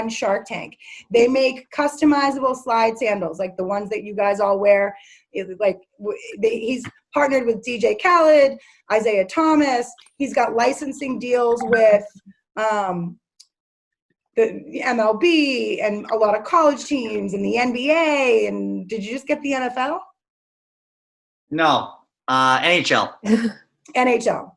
on Shark Tank. They make customizable slide sandals, like the ones that you guys all wear. He's partnered with DJ Khaled, Isaiah Thomas. He's got licensing deals with the MLB and a lot of college teams and the NBA. And did you just get the NFL? No, NHL. NHL.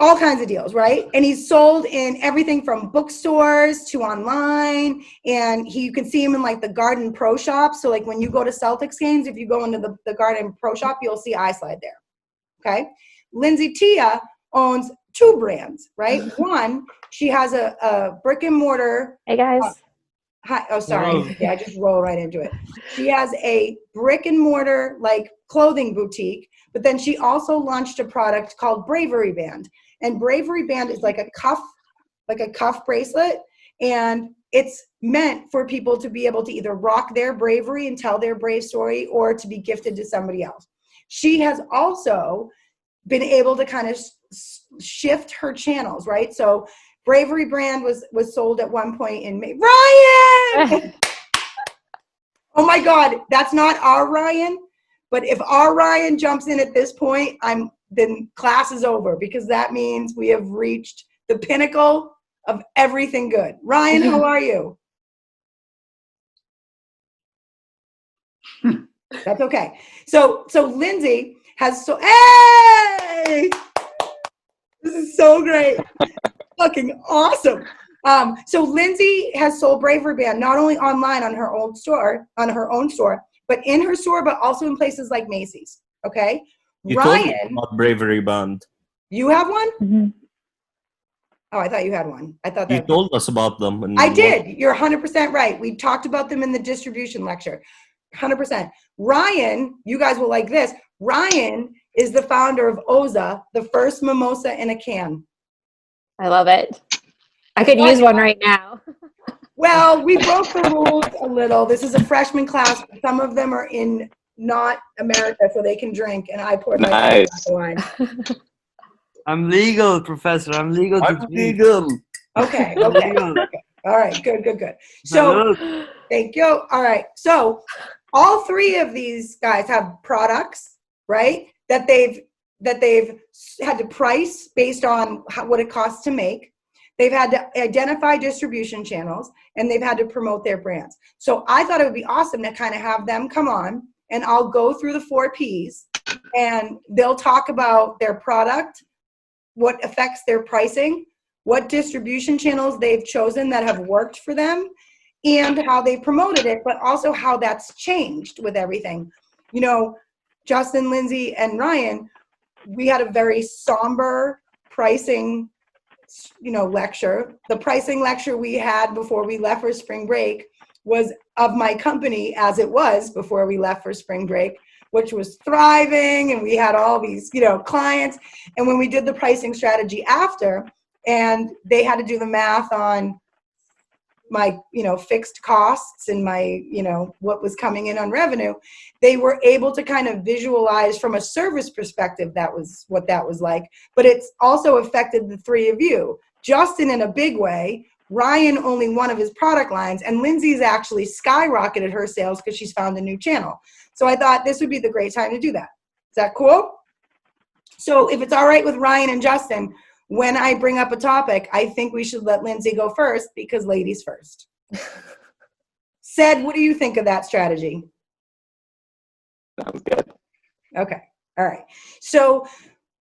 All kinds of deals, right? And he's sold in everything from bookstores to online. And you can see him in like the Garden Pro Shop. So like when you go to Celtics games, if you go into the Garden Pro Shop, you'll see iSlide there. Okay. Lindsay Tia owns 2 brands, right? One, she has a brick and mortar. Hey guys. Hi. Oh, sorry. Yeah, I just roll right into it. She has a brick and mortar like clothing boutique, but then she also launched a product called Bravery Band. And Bravery Band is like a cuff bracelet, and it's meant for people to be able to either rock their bravery and tell their brave story, or to be gifted to somebody else. She has also been able to kind of shift her channels, right? So Bravery Brand was sold at one point in May. Ryan! Oh my God, that's not our Ryan. But if our Ryan jumps in at this point, then class is over, because that means we have reached the pinnacle of everything good. Ryan, how are you? That's okay. So Lindsay has hey! This is so great. Fucking awesome. So Lindsay has sold Bravery Band not only online on her own store, but in her store, but also in places like Macy's. Okay. You Ryan, told me about Bravery Band. You have one? Mm-hmm. Oh, I thought you had one. I thought that you told us about them. I did. You're 100% right. We talked about them in the distribution lecture. 100%. Ryan, you guys will like this. Ryan is the founder of Ohza, the first mimosa in a can. I love it. I could use one right now. Well, we broke the rules a little. This is a freshman class. Some of them are in not America, so they can drink, and I poured my wine. I'm legal, Professor. I'm legal. I'm legal. Okay. All right. Good. So, thank you. All right. So, all 3 of these guys have products, right? That they've had to price based on what it costs to make. They've had to identify distribution channels, and they've had to promote their brands. So I thought it would be awesome to kind of have them come on, and I'll go through the 4 Ps, and they'll talk about their product, what affects their pricing, what distribution channels they've chosen that have worked for them, and how they promoted it, but also how that's changed with everything. You know, Justin, Lindsay, and Ryan, we had a very somber pricing lecture. The pricing lecture we had before we left for spring break was of my company as it was before we left for spring break, which was thriving, and we had all these, clients. And when we did the pricing strategy after, and they had to do the math on my, fixed costs and my, what was coming in on revenue, they were able to kind of visualize from a service perspective, that was what that was like. But it's also affected the 3 of you. Justin in a big way, Ryan only one of his product lines, and Lindsay's actually skyrocketed her sales because she's found a new channel. So I thought this would be the great time to do that. Is that cool? So if it's all right with Ryan and Justin, when I bring up a topic, I think we should let Lindsay go first, because ladies first. Sid, what do you think of that strategy? Sounds good. Okay. All right. So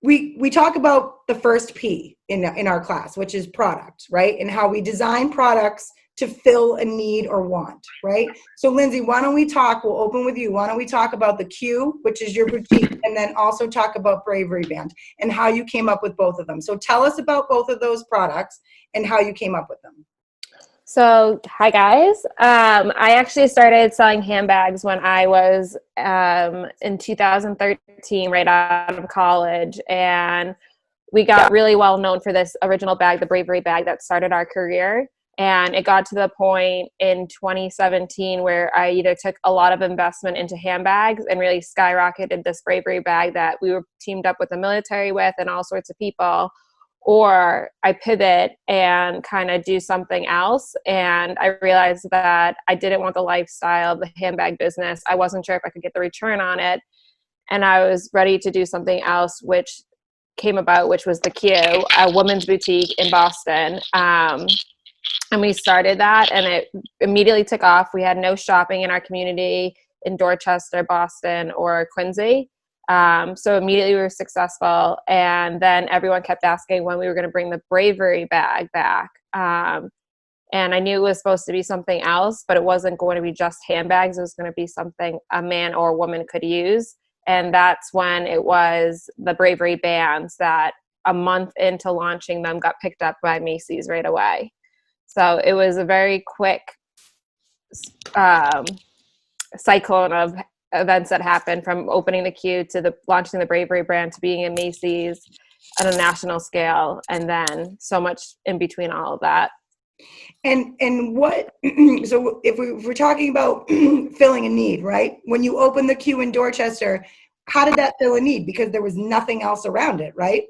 we talk about the first P in our class, which is product, right? And how we design products to fill a need or want, right? So Lindsay, why don't we talk, we'll open with you. Why don't we talk about the Q, which is your boutique, and then also talk about Bravery Band and how you came up with both of them. So tell us about both of those products and how you came up with them. So, hi guys. I actually started selling handbags when I was in 2013, right out of college. And we got really well known for this original bag, the Bravery bag, that started our career. And it got to the point in 2017 where I either took a lot of investment into handbags and really skyrocketed this Bravery bag that we were teamed up with the military with and all sorts of people, or I pivot and kind of do something else. And I realized that I didn't want the lifestyle of the handbag business. I wasn't sure if I could get the return on it. And I was ready to do something else, which came about, which was the Q, a women's boutique in Boston. And we started that, and it immediately took off. We had no shopping in our community in Dorchester, Boston, or Quincy. So immediately we were successful. And then everyone kept asking when we were going to bring the Bravery bag back. And I knew it was supposed to be something else, but it wasn't going to be just handbags. It was going to be something a man or a woman could use. And that's when it was the Bravery bands that a month into launching them got picked up by Macy's right away. So it was a very quick cyclone of events that happened, from opening the Q to launching the Bravery brand to being in Macy's on a national scale, and then so much in between all of that. And what, so if we're talking about filling a need, right? When you opened the Q in Dorchester, how did that fill a need? Because there was nothing else around it, right?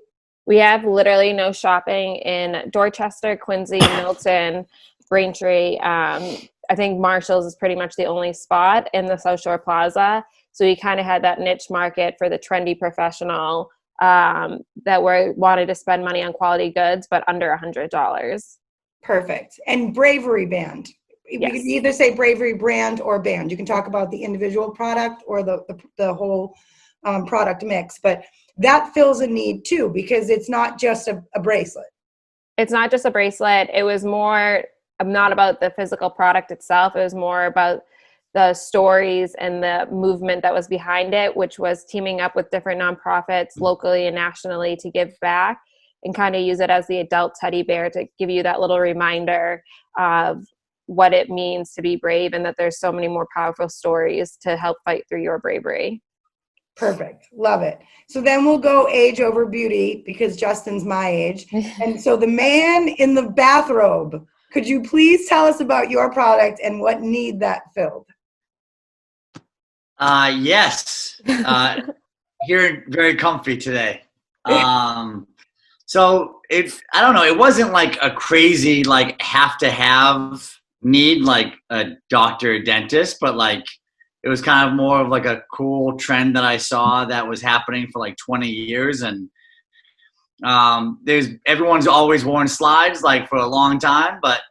We have literally no shopping in Dorchester, Quincy, Milton, Braintree. I think Marshall's is pretty much the only spot in the South Shore Plaza. So we kind of had that niche market for the trendy professional that wanted to spend money on quality goods, but under $100. Perfect. And Bravery band. Yes. We can either say Bravery brand or band. You can talk about the individual product or the whole product mix, but that fills a need too, because it's not just a bracelet. It's not just a bracelet. It was more not about the physical product itself. It was more about the stories and the movement that was behind it, which was teaming up with different nonprofits locally and nationally to give back and kind of use it as the adult teddy bear to give you that little reminder of what it means to be brave, and that there's so many more powerful stories to help fight through your bravery. Perfect. Love it. So then we'll go age over beauty, because Justin's my age. And so the man in the bathrobe, could you please tell us about your product and what need that filled? Yes. Here, very comfy today. So I don't know, it wasn't like a crazy, like, have to have need, like a doctor or dentist, but like, it was kind of more of like a cool trend that I saw that was happening for like 20 years. And everyone's always worn slides like for a long time, but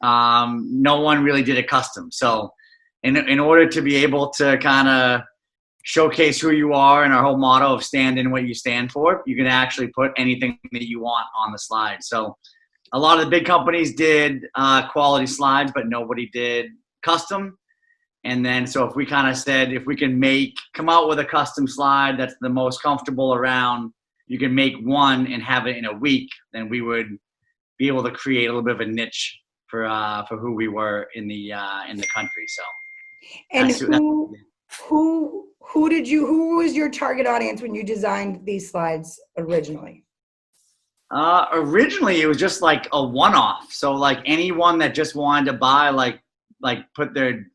no one really did it custom. So in order to be able to kind of showcase who you are, and our whole motto of stand in what you stand for, you can actually put anything that you want on the slide. So a lot of the big companies did quality slides, but nobody did custom. And then, so if we kind of said, if we can come out with a custom slide that's the most comfortable around, you can make one and have it in a week, then we would be able to create a little bit of a niche for who we were in the country. So, and who was your target audience when you designed these slides originally? Originally, it was just like a one-off. So like anyone that just wanted to buy, like put their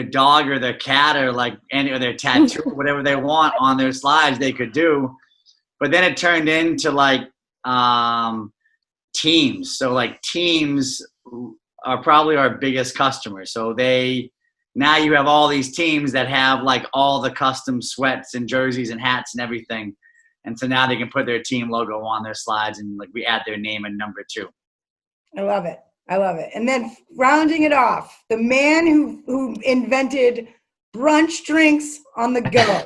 dog or their cat or like or their tattoo or whatever they want on their slides, they could do. But then it turned into like teams. So like teams are probably our biggest customers. So now you have all these teams that have like all the custom sweats and jerseys and hats and everything. And so now they can put their team logo on their slides, and like we add their name and number too. I love it. I love it. And then rounding it off, the man who invented brunch drinks on the go,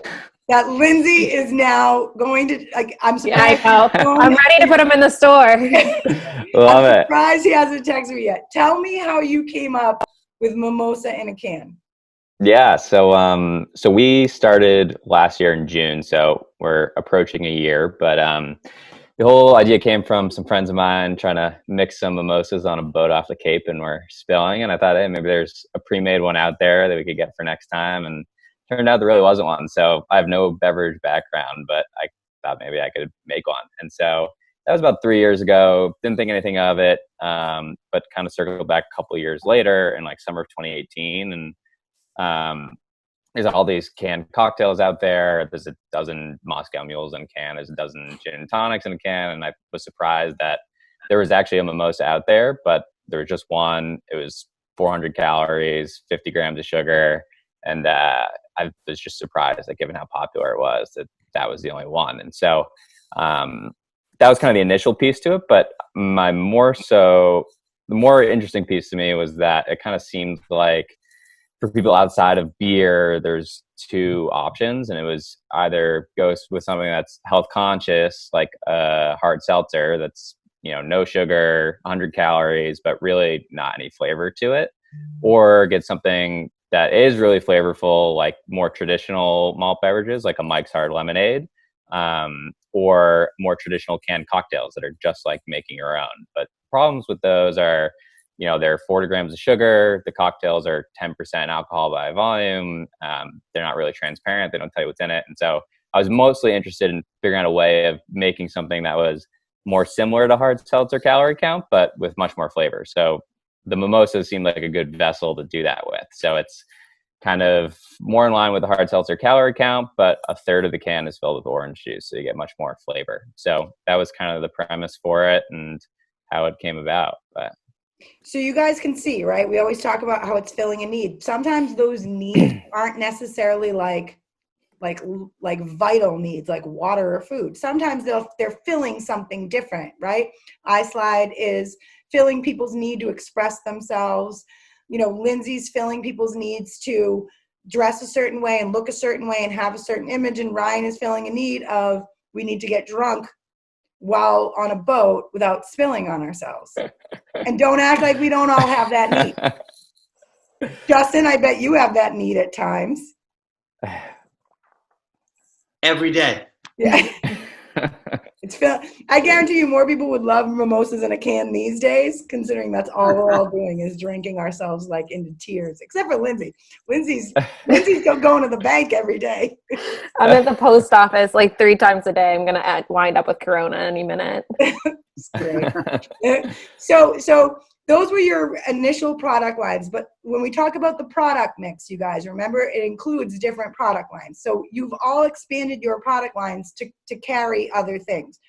that Lindsay is now going to, like, I'm surprised. Yeah, I know. I'm ready to put them in the store. Love I'm it. surprised he hasn't texted me yet. Tell me how you came up with mimosa in a can. Yeah, so we started last year in June, so we're approaching a year. But the whole idea came from some friends of mine trying to mix some mimosas on a boat off the Cape, and we're spilling. And I thought, hey, maybe there's a pre-made one out there that we could get for next time. And turned out there really wasn't one. So I have no beverage background, but I thought maybe I could make one. And so that was about 3 years ago. Didn't think anything of it, but kind of circled back a couple of years later in like summer of 2018, and there's all these canned cocktails out there. There's a dozen Moscow Mules in a can. There's a dozen gin and tonics in a can. And I was surprised that there was actually a mimosa out there, but there was just one. It was 400 calories, 50 grams of sugar. And I was just surprised that given how popular it was, that was the only one. And so that was kind of the initial piece to it. But the more interesting piece to me was that it kind of seemed like for people outside of beer, there's two options, and it was either go with something that's health conscious, like a hard seltzer that's, no sugar, 100 calories, but really not any flavor to it, or get something that is really flavorful, like more traditional malt beverages, like a Mike's Hard Lemonade, or more traditional canned cocktails that are just like making your own. But problems with those are, they're 40 grams of sugar. The cocktails are 10% alcohol by volume. They're not really transparent. They don't tell you what's in it. And so I was mostly interested in figuring out a way of making something that was more similar to hard seltzer calorie count, but with much more flavor. So the mimosa seemed like a good vessel to do that with. So it's kind of more in line with the hard seltzer calorie count, but a third of the can is filled with orange juice. So you get much more flavor. So that was kind of the premise for it and how it came about. But so you guys can see, right? We always talk about how it's filling a need. Sometimes those needs aren't necessarily like vital needs, like water or food. Sometimes they're filling something different, right? ISlide is filling people's need to express themselves. Lindsay's filling people's needs to dress a certain way and look a certain way and have a certain image. And Ryan is filling a need of, we need to get drunk while on a boat without spilling on ourselves. And don't act like we don't all have that need. Justin, I bet you have that need at times. Every day. Yeah. I guarantee you more people would love mimosas in a can these days, considering that's all we're all doing is drinking ourselves like into tears, except for Lindsay. Lindsay's going to the bank every day. I'm at the post office like 3 times a day. I'm going to wind up with Corona any minute. So those were your initial product lines. But when we talk about the product mix, you guys, remember it includes different product lines. So you've all expanded your product lines to carry other things.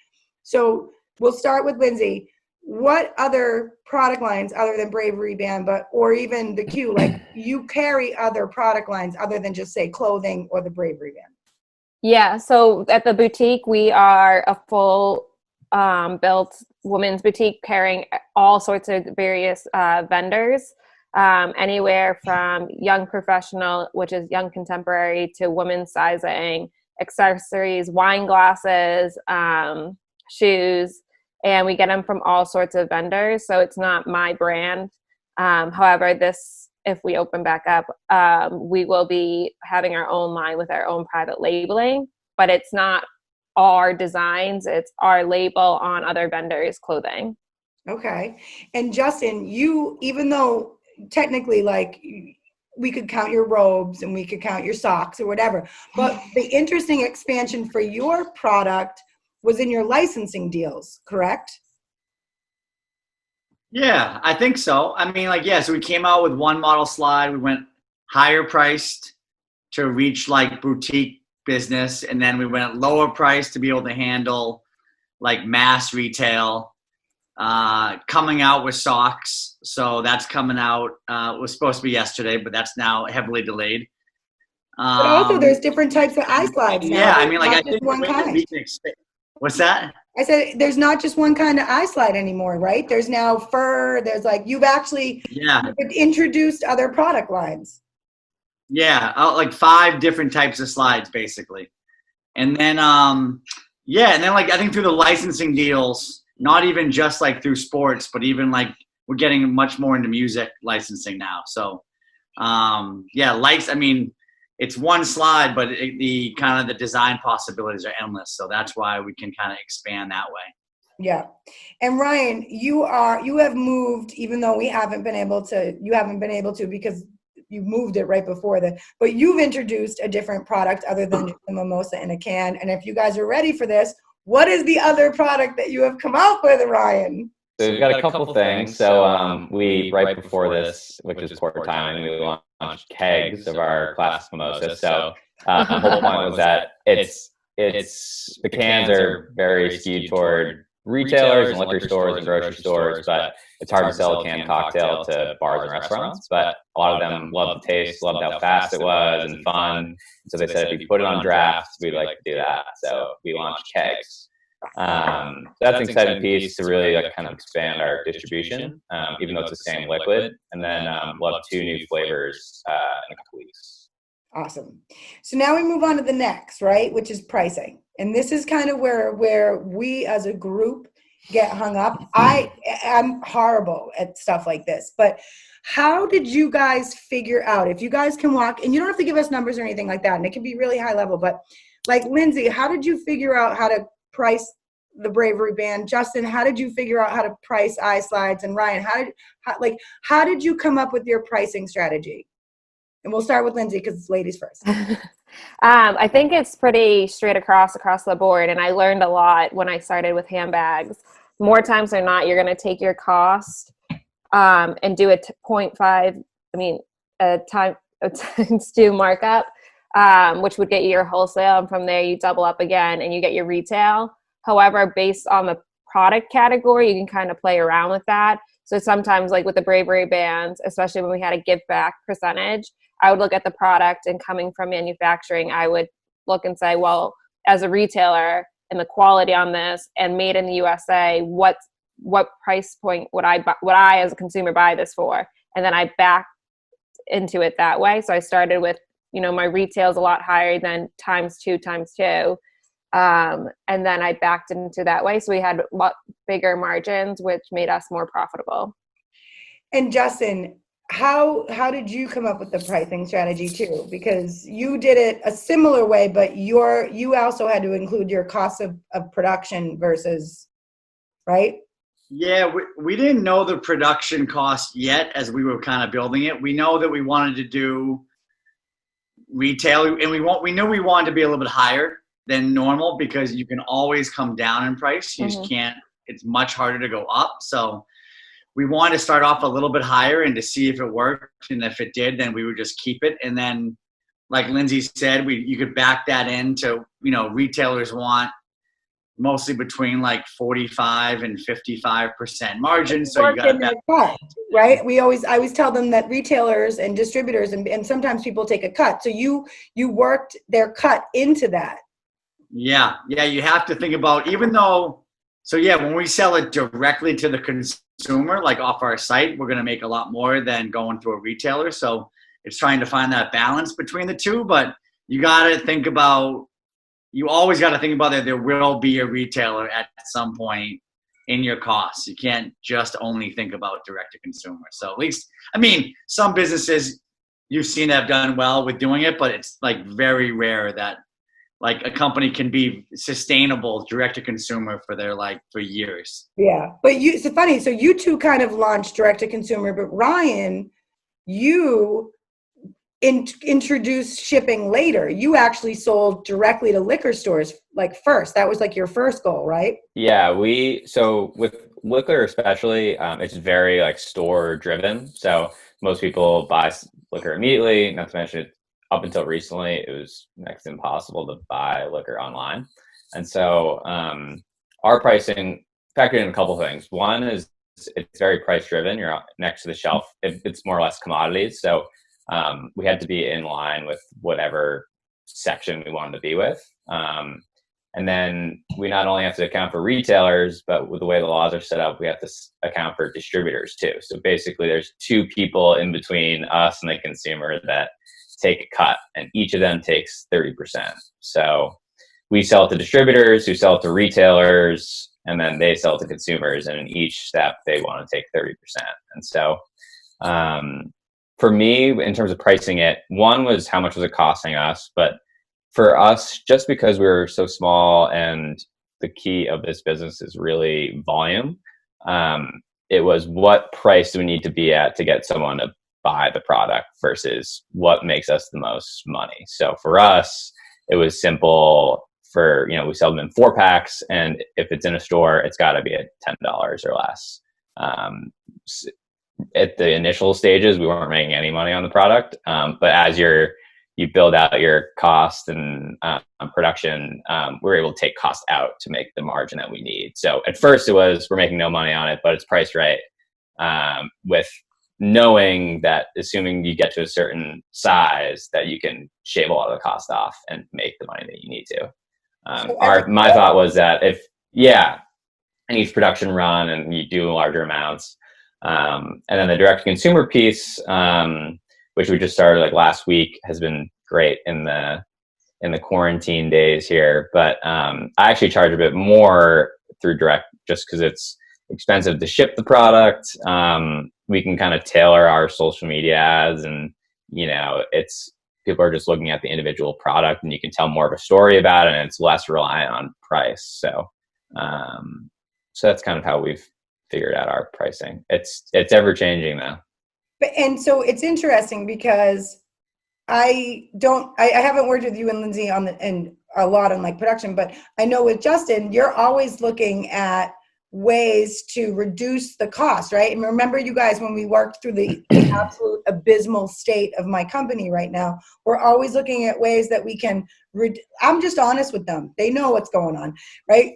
So we'll start with Lindsay. What other product lines other than Bravery Band, or even the Q, like you carry other product lines other than just say clothing or the Bravery Band? Yeah. So at the boutique, we are a full built women's boutique carrying all sorts of various vendors, anywhere from young professional, which is young contemporary, to women's sizing, accessories, wine glasses, shoes, and we get them from all sorts of vendors. So it's not my brand. However, if we open back up, we will be having our own line with our own private labeling, but it's not our designs, it's our label on other vendors' clothing. Okay. And Justin, even though technically like we could count your robes and we could count your socks or whatever, but the interesting expansion for your product was in your licensing deals, correct? Yeah, I think so. I mean, so we came out with one model slide. We went higher priced to reach like boutique business, and then we went lower price to be able to handle like mass retail. Coming out with socks, so that's coming out. It was supposed to be yesterday, but that's now heavily delayed. But also, there's different types of iSlides now. Yeah, I mean, I think one kind. What's that? I said there's not just one kind of iSlide anymore, right? There's now fur. There's you've actually introduced other product lines. Yeah, like 5 different types of slides, basically. And then, and then I think through the licensing deals, not even just like through sports, but even like we're getting much more into music licensing now. So, I mean, it's one slide, but the kind of the design possibilities are endless. So that's why we can kind of expand that way. Yeah. And Ryan, you have moved, even though you haven't been able to because you moved it right before but you've introduced a different product other than just the mimosa in a can. And if you guys are ready for this, what is the other product that you have come out with, Ryan? So we've got a couple things. So we, right before this, which is poor timing, we launched kegs of our classic mimosa. So the whole point was that it's the cans are very skewed toward retailers and liquor stores and grocery stores, but it's hard to sell a canned cocktail to bars and restaurants. But a lot of them loved the taste, loved how fast it was and fun. So they said, if you put it on draft, we'd like to do that. So we launched kegs. That's an exciting piece to really kind of expand our distribution, even though it's the same liquid. And then we'll have 2 new flavors in a couple weeks. Awesome. So now we move on to the next, right, which is pricing. And this is kind of where we as a group get hung up. I'm horrible at stuff like this, but how did you guys figure out, if you guys can walk, and you don't have to give us numbers or anything like that, and it can be really high level, but like Lindsay, how did you figure out how to price the Bravery Band? Justin, how did you figure out how to price iSlides? And Ryan, how did you come up with your pricing strategy? And we'll start with Lindsay because it's ladies first. I think it's pretty straight across the board. And I learned a lot when I started with handbags. More times than not, you're going to take your cost and do a 0.5, times 2 markup, which would get you your wholesale. And from there, you double up again and you get your retail. However, based on the product category, you can kind of play around with that. So sometimes, like with the Bravery Bands, especially when we had a give back percentage, I would look at the product, and coming from manufacturing, I would look and say, well, as a retailer and the quality on this and made in the USA, what price point would I as a consumer buy this for? And then I backed into it that way. So I started with, my retail is a lot higher than times two. And then I backed into that way. So we had a lot bigger margins, which made us more profitable. And Justin, how did you come up with the pricing strategy too? Because you did it a similar way, but you also had to include your cost of production versus, right? Yeah, we didn't know the production cost yet as we were kind of building it. We know that we wanted to do retail, and we knew we wanted to be a little bit higher than normal because you can always come down in price. You just can't, it's much harder to go up. So we wanted to start off a little bit higher and to see if it worked. And if it did, then we would just keep it. And then, like Lindsay said, you could back that into, retailers want mostly between like 45 and 55% margin. So you got to cut, right? I always tell them that retailers and distributors and sometimes people take a cut. So you worked their cut into that. Yeah. You have to think about, when we sell it directly to the consumer, like off our site, we're going to make a lot more than going through a retailer. So it's trying to find that balance between the two, but you always got to think about that there will be a retailer at some point in your costs. You can't just only think about direct to consumer. So at least, some businesses you've seen have done well with doing it, but it's like very rare that like a company can be sustainable direct to consumer for years. Yeah. But it's funny. So you two kind of launched direct to consumer, but Ryan, you introduced shipping later. You actually sold directly to liquor stores first. That was your first goal, right? Yeah, so with liquor especially, it's very store driven. So most people buy liquor immediately, not to mention up until recently, it was next to impossible to buy liquor online. And so our pricing factored in a couple things. One is it's very price driven. You're next to the shelf. It's more or less commodities. So we had to be in line with whatever section we wanted to be with. And then we not only have to account for retailers, but with the way the laws are set up, we have to account for distributors too. So basically there's 2 people in between us and the consumer that take a cut, and each of them takes 30%. So we sell it to distributors who sell it to retailers, and then they sell it to consumers. And in each step, they want to take 30%. And so for me, in terms of pricing it, one was how much was it costing us? But for us, just because we were so small and the key of this business is really volume, it was what price do we need to be at to get someone to buy the product versus what makes us the most money. So for us, it was simple we sell them in 4 packs, and if it's in a store, it's got to be at $10 or less. At the initial stages, we weren't making any money on the product. But as you build out your cost and production, we're able to take cost out to make the margin that we need. So at first it was, we're making no money on it, but it's priced right. With knowing that assuming you get to a certain size that you can shave a lot of the cost off and make the money that you need to. My thought was that if each production run and you do larger amounts, and then the direct to consumer piece, which we just started like last week, has been great in the quarantine days here. But I actually charge a bit more through direct just because it's expensive to ship the product. We can kind of tailor our social media ads, and it's people are just looking at the individual product, and you can tell more of a story about it, and it's less reliant on price. So that's kind of how we've figured out our pricing. It's ever changing though. And so it's interesting because I haven't worked with you and Lindsay and a lot on like production, but I know with Justin, you're always looking at ways to reduce the cost, right? And remember, you guys, when we worked through the absolute abysmal state of my company right now, we're always looking at ways that we can I'm just honest with them. They know what's going on, right?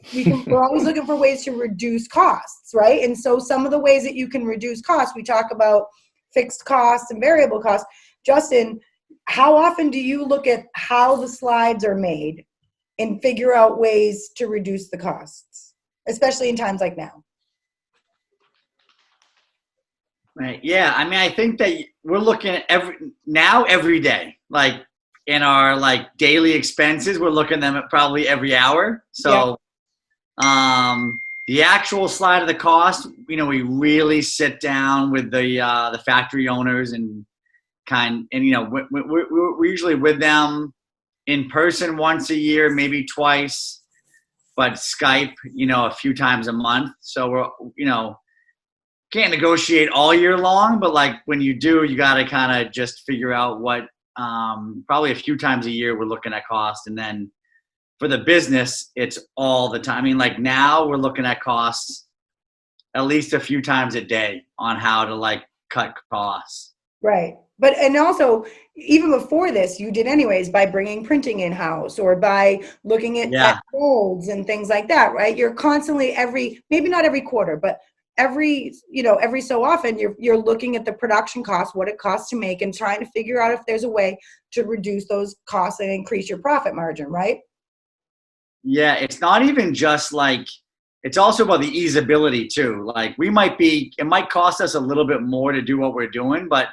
We're always looking for ways to reduce costs, right? And so some of the ways that you can reduce costs, we talk about fixed costs and variable costs. Justin, how often do you look at how the slides are made and figure out ways to reduce the costs, especially in times like now? Right. Yeah. I mean, I think that we're looking at every day, like in our like daily expenses, we're looking at them at probably every hour. So, the actual slide of the cost, we really sit down with the factory owners and we're usually with them in person once a year, maybe twice, but Skype, a few times a month. So we're, can't negotiate all year long, but like when you do, you got to kind of just figure out what, probably a few times a year we're looking at cost. And then for the business, it's all the time. I mean, like now we're looking at costs at least a few times a day on how to like cut costs. Right. But, and also, even before this, you did anyways by bringing printing in-house or by looking at molds and things like that, right? You're constantly maybe not every quarter, but every so often you're looking at the production costs, what it costs to make, and trying to figure out if there's a way to reduce those costs and increase your profit margin, right? Yeah, it's not even just like, it's also about the easeability too. Like it might cost us a little bit more to do what we're doing, but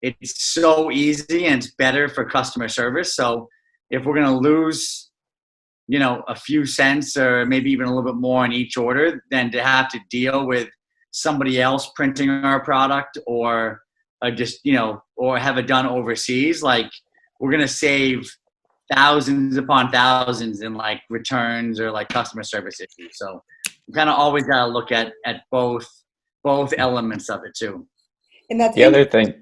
it's so easy and it's better for customer service. So if we're going to lose, a few cents or maybe even a little bit more on each order, than to have to deal with somebody else printing our product or or have it done overseas, like we're going to save thousands upon thousands in like returns or like customer service issues. So you kind of always got to look at both elements of it too. And that's the other thing.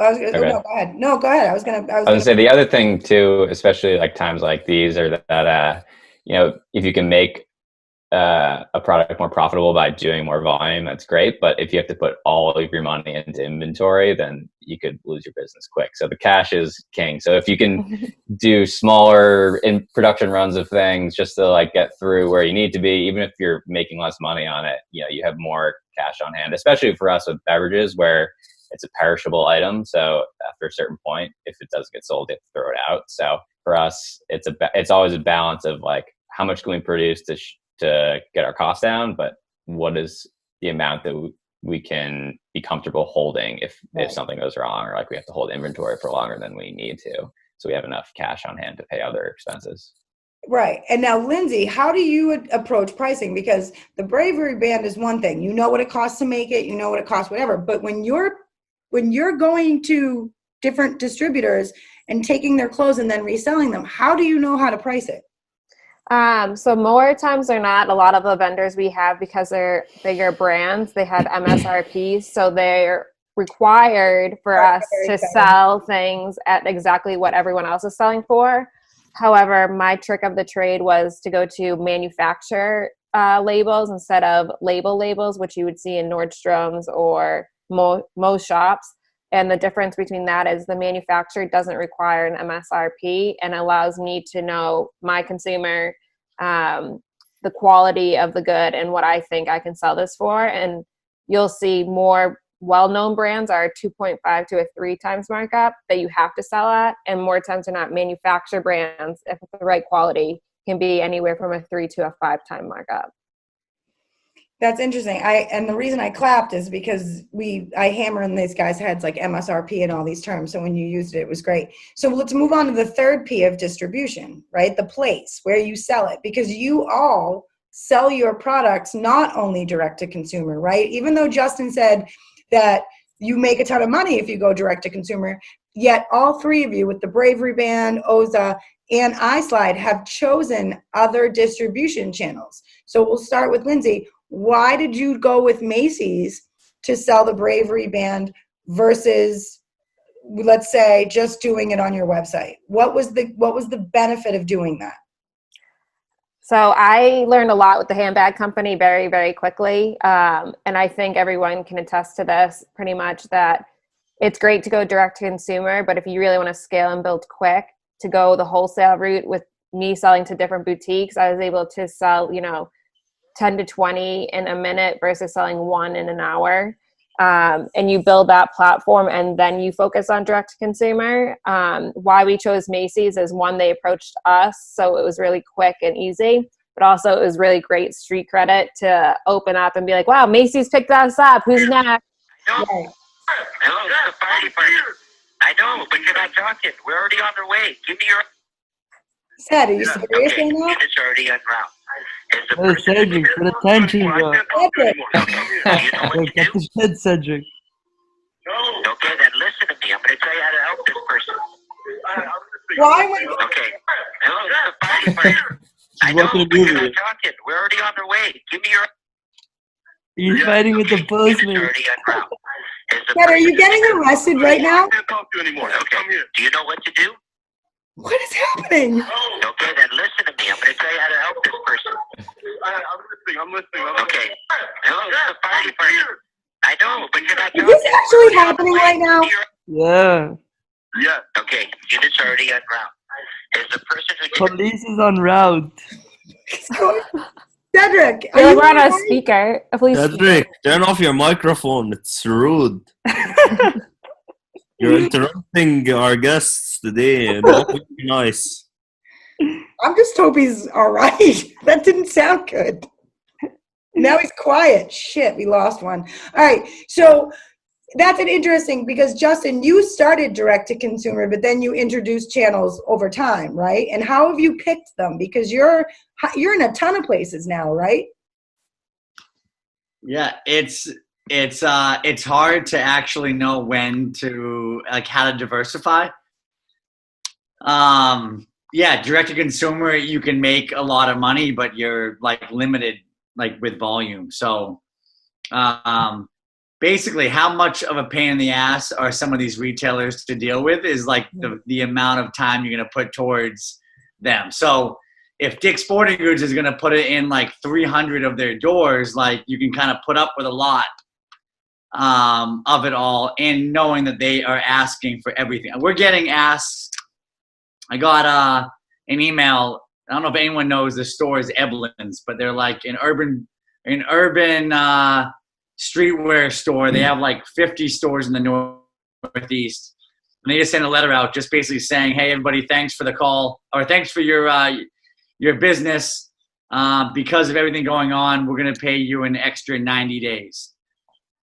No, go ahead. No, go ahead. I was gonna say the other thing too, especially like times like these, are that if you can make a product more profitable by doing more volume, that's great. But if you have to put all of your money into inventory, then you could lose your business quick. So the cash is king. So if you can do smaller in production runs of things just to like get through where you need to be, even if you're making less money on it, you have more cash on hand, especially for us with beverages where it's a perishable item. So after a certain point, if it doesn't get sold, you have to throw it out. So for us, it's always a balance of like, how much can we produce to get our costs down, but what is the amount that we can be comfortable holding if something goes wrong, or like we have to hold inventory for longer than we need to, so we have enough cash on hand to pay other expenses. Right. And now, Lindsay, how do you approach pricing? Because the Bravery Band is one thing. You know what it costs to make it. You know what it costs, whatever. But when you're going to different distributors and taking their clothes and then reselling them, how do you know how to price it? So more times than not, a lot of the vendors we have, because they're bigger brands, they have MSRPs. So they're required for us to sell things at exactly what everyone else is selling for. However, my trick of the trade was to go to manufacturer labels instead of labels, which you would see in Nordstrom's or most shops. And the difference between that is the manufacturer doesn't require an MSRP and allows me to know my consumer, the quality of the good and what I think I can sell this for. And you'll see more well-known brands are 2.5 to a 3 times markup that you have to sell at. And more times than not, manufacturer brands, if it's the right quality, can be anywhere from a 3 to a 5 time markup. That's interesting. And the reason I clapped is because I hammer in these guys' heads like MSRP and all these terms. So when you used it, it was great. So let's move on to the third P of distribution, right? The place where you sell it, because you all sell your products not only direct to consumer, right? Even though Justin said that you make a ton of money if you go direct to consumer, yet all three of you with the Bravery Band, Ohza, and ISlide have chosen other distribution channels. So we'll start with Lindsay. Why did you go with Macy's to sell the Bravery Band versus, let's say, just doing it on your website? What was the benefit of doing that? So I learned a lot with the handbag company very, very quickly. And I think everyone can attest to this pretty much, that it's great to go direct to consumer, but if you really want to scale and build quick, to go the wholesale route with me selling to different boutiques, I was able to sell, 10 to 20 in a minute versus selling 1 in an hour. And you build that platform and then you focus on direct to consumer. Why we chose Macy's is, one, they approached us, so it was really quick and easy, but also it was really great street credit to open up and be like, wow, Macy's picked us up. Who's next? Hello, it's the fire department. I know, but you're not talking. We're already on their way. Give me your... Said, are you serious okay, right now? It's already en route. Oh, Cedric, put attention, bro. Okay. You know what to Get do? the shit, Cedric. Okay, then listen to me. I'm going to tell you how to help this person. Why would Okay. Hello, it's the fire department. I know, What can but you you're do? not talking. We're already on their way. Give me your... He's fighting with the It's postman. already en route. Ted, are you getting arrested right now? I can't talk to you anymore. Okay. Do you know what to do? What is happening? Okay, then listen to me. I'm going to tell you how to help this person. I'm listening. Okay. Hello, it's the fire department. I know, but you're not Is talking. this actually happening right now? Yeah. Yeah. Okay, unit's already en route. Is the person who... Police is en route. Cedric, are We're you on a alright? speaker. Please. Cedric, turn off your microphone. It's rude. You're interrupting our guests today. Not very nice. I'm just hope he's all right. That didn't sound good. Now he's quiet. Shit, we lost one. All right, so that's an interesting, because Justin, you started direct to consumer, but then you introduced channels over time, right? And how have you picked them? Because you're in a ton of places now, right? Yeah, it's hard to actually know when to, like, how to diversify. Yeah, direct to consumer, you can make a lot of money, but you're like limited, like, with volume. So basically, how much of a pain in the ass are some of these retailers to deal with is like the amount of time you're going to put towards them. So if Dick's Sporting Goods is going to put it in like 300 of their doors, like, you can kind of put up with a lot of it all, and knowing that they are asking for everything. We're getting asked. I got an email. I don't know if anyone knows the store is Eblin's, but they're like an urban streetwear store. They have like 50 stores in the Northeast. And they just sent a letter out just basically saying, hey, everybody, thanks for the call, or thanks for your business. Because of everything going on, we're going to pay you an extra 90 days.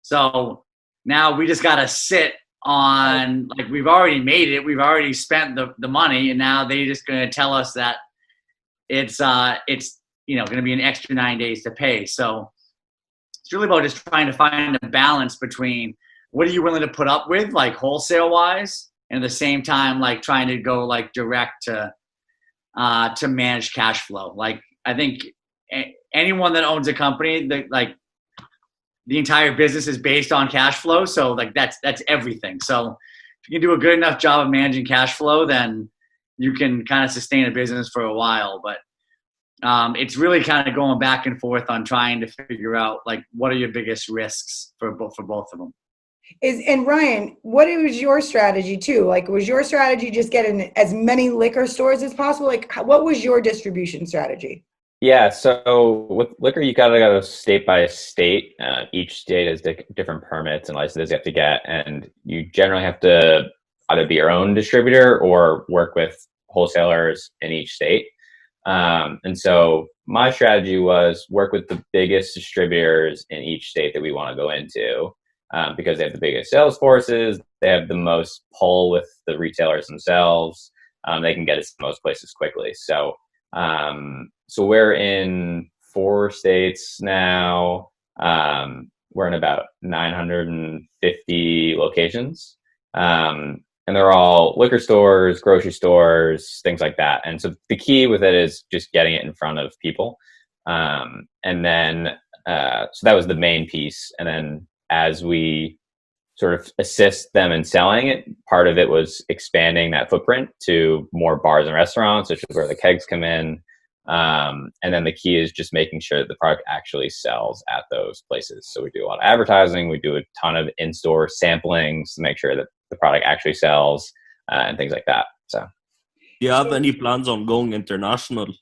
So now we just got to sit on, like, we've already made it. We've already spent the money, and now they're just going to tell us that it's going to be an extra 9 days to pay. So it's really about just trying to find a balance between what are you willing to put up with, like, wholesale wise, and at the same time, like, trying to go like direct to manage cash flow. Like, I think anyone that owns a company, that, like, the entire business is based on cash flow. So, like, that's everything. So if you can do a good enough job of managing cash flow, then you can kind of sustain a business for a while. But it's really kind of going back and forth on trying to figure out like what are your biggest risks for both of them. And Ryan, what was your strategy too? Like, was your strategy just get in as many liquor stores as possible? Like, what was your distribution strategy? Yeah, so with liquor, you gotta go state by state. Each state has different permits and licenses you have to get, and you generally have to either be your own distributor or work with wholesalers in each state. And so my strategy was work with the biggest distributors in each state that we want to go into, because they have the biggest sales forces, they have the most pull with the retailers themselves, they can get it to most places quickly. So we're in 4 states now. We're in about 950 locations. And they're all liquor stores, grocery stores, things like that. And so the key with it is just getting it in front of people. And then, so that was the main piece. And then as we sort of assist them in selling it, part of it was expanding that footprint to more bars and restaurants, which is where the kegs come in. And then the key is just making sure that the product actually sells at those places. So we do a lot of advertising, we do a ton of in-store samplings to make sure that the product actually sells, and things like that. So, Do you have any plans on going international?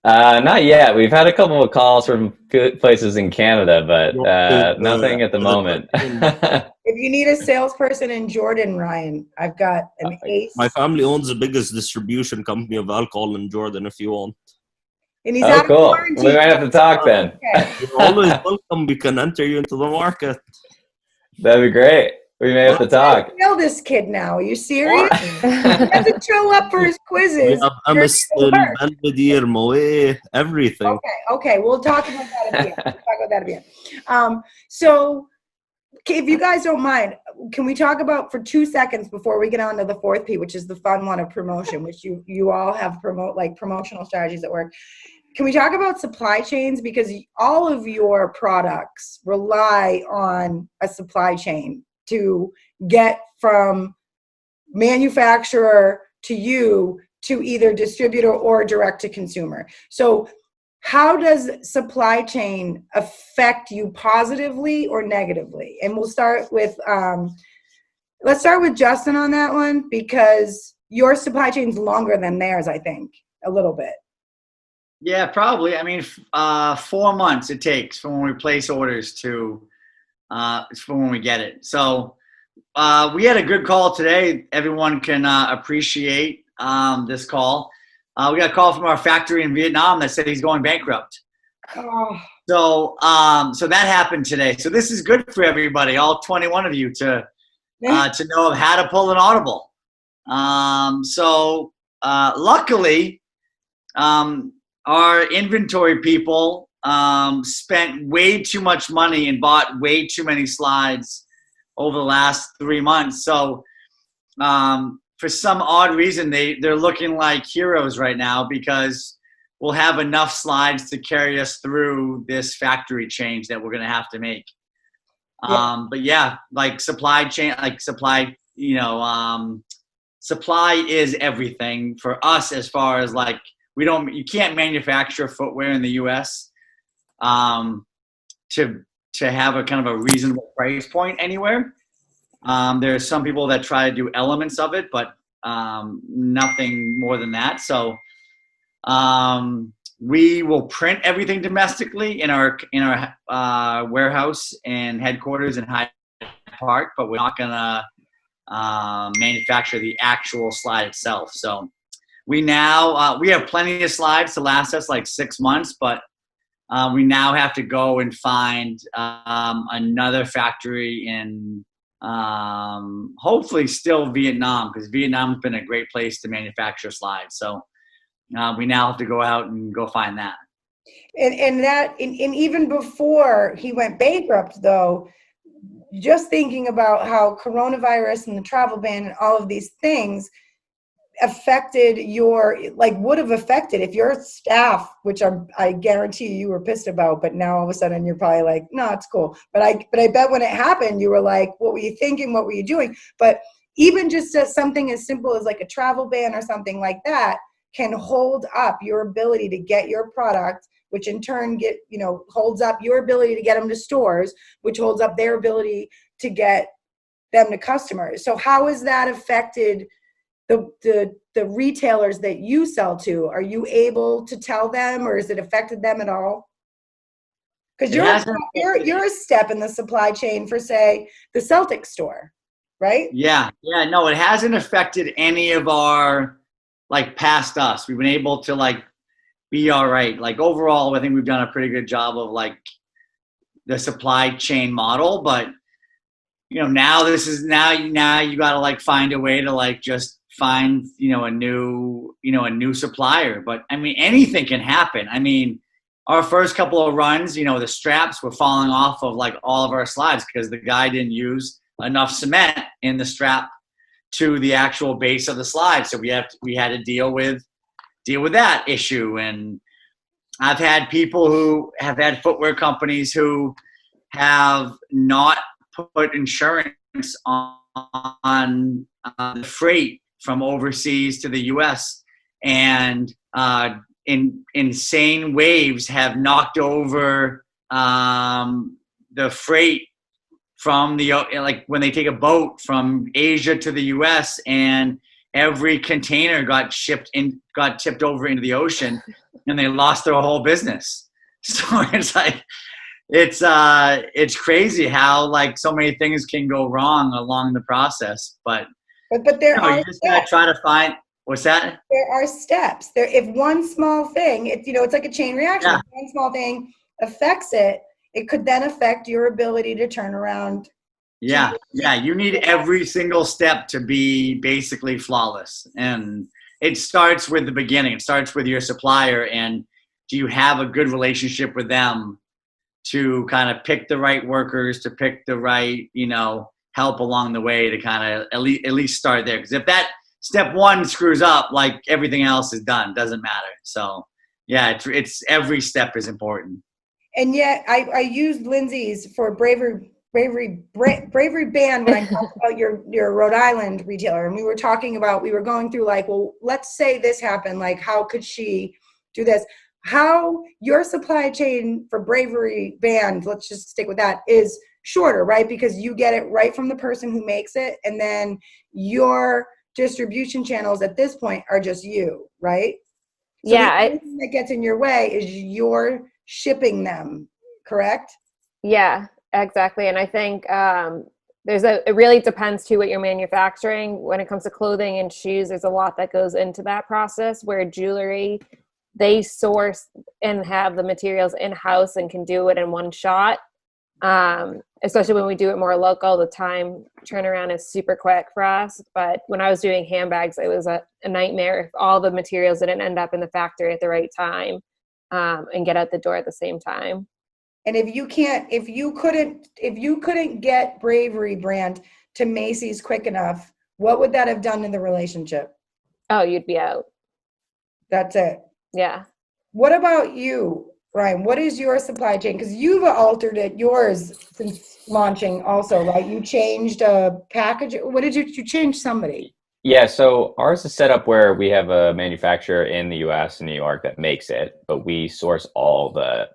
not yet. We've had a couple of calls from good places in Canada, but nothing at the moment. If you need a salesperson in Jordan, Ryan, I've got an ace. My family owns the biggest distribution company of alcohol in Jordan, if you want. And he's Oh, out of cool. quarantine. We might have to talk then. Okay. You're always welcome. We can enter you into the market. That'd be great. We may have to talk. I know this kid now. Are you serious? He doesn't show up for his quizzes. I'm a still Belvedere, Moe, everything. Okay. We'll talk about that at the end. So, if you guys don't mind, can we talk about for 2 seconds before we get on to the 4th P, which is the fun one of promotion, which you all have promotional strategies at work. Can we talk about supply chains? Because all of your products rely on a supply chain to get from manufacturer to you to either distributor or direct to consumer. So how does supply chain affect you positively or negatively? And we'll start with, let's start with Justin on that one, because your supply chain's longer than theirs, I think, a little bit. Yeah, probably. I mean, 4 months it takes from when we place orders to from when we get it. So we had a good call today. Everyone can appreciate this call. We got a call from our factory in Vietnam that said he's going bankrupt. Oh. So that happened today. So this is good for everybody, all 21 of you, to know how to pull an audible. Luckily, our inventory people spent way too much money and bought way too many slides over the last 3 months. So for some odd reason, they're looking like heroes right now, because we'll have enough slides to carry us through this factory change that we're going to have to make. Yeah. But yeah, like supply chain, supply is everything for us, as far as like, you can't manufacture footwear in the US to have a kind of a reasonable price point anywhere. There are some people that try to do elements of it, but nothing more than that. So we will print everything domestically in our warehouse and headquarters in Hyde Park, but we're not gonna manufacture the actual slide itself. So we now we have plenty of slides to last us like 6 months, but we now have to go and find another factory in hopefully still Vietnam, because Vietnam's been a great place to manufacture slides. So we now have to go out and go find that. And even before he went bankrupt, though, just thinking about how coronavirus and the travel ban and all of these things affected would have affected if your staff, which I guarantee you were pissed about, but now all of a sudden you're probably like, no, it's cool. But I bet when it happened, you were like, what were you thinking? What were you doing? But even just something as simple as like a travel ban or something like that can hold up your ability to get your product, which in turn holds up your ability to get them to stores, which holds up their ability to get them to customers. So how has that affected the retailers that you sell to? Are you able to tell them, or has it affected them at all? Because you're a step in the supply chain for, say, the Celtic store, right? Yeah. No, it hasn't affected any of our past us. We've been able to be all right. Overall, I think we've done a pretty good job of the supply chain model. But now you got to find a way to just find a new supplier. But I mean, anything can happen. I mean, our first couple of runs, the straps were falling off of all of our slides because the guy didn't use enough cement in the strap to the actual base of the slide. So we had to deal with that issue. And I've had people who have had footwear companies who have not put insurance on the freight from overseas to the U.S. and insane waves have knocked over the freight from when they take a boat from Asia to the U.S. and every container got tipped over into the ocean and they lost their whole business. So it's crazy how so many things can go wrong along the process. But there are you just gotta try to find. What's that? There are steps. If one small thing, it's like a chain reaction. Yeah. If one small thing affects it, it could then affect your ability to turn around. Yeah. You need every single step to be basically flawless. And it starts with the beginning. It starts with your supplier. And do you have a good relationship with them to kind of pick the right workers, to pick the right, help along the way to kind of at least start there? Because if that step one screws up, everything else is done. Doesn't matter. So yeah, it's every step is important. And yet I used Lindsay's for bravery band when I talked about your Rhode Island retailer. And we were going through well, let's say this happened. How could she do this? How your supply chain for bravery band, let's just stick with that, is shorter, right? Because you get it right from the person who makes it. And then your distribution channels at this point are just you, right? So the only thing that gets in your way is you're shipping them, correct? Yeah, exactly. And I think it really depends too what you're manufacturing. When it comes to clothing and shoes, there's a lot that goes into that process, where jewelry, they source and have the materials in-house and can do it in one shot. Especially when we do it more local, the time turnaround is super quick for us. But when I was doing handbags, it was a nightmare if all the materials didn't end up in the factory at the right time and get out the door at the same time. And if you couldn't get Bravery brand to Macy's quick enough, what would that have done to the relationship? Oh, you'd be out. That's it. Yeah. What about you, Ryan? What is your supply chain? Because you've altered yours since launching also, right? You changed a package. What did you change somebody? Yeah, so ours is set up where we have a manufacturer in the US, in New York, that makes it, but we source all the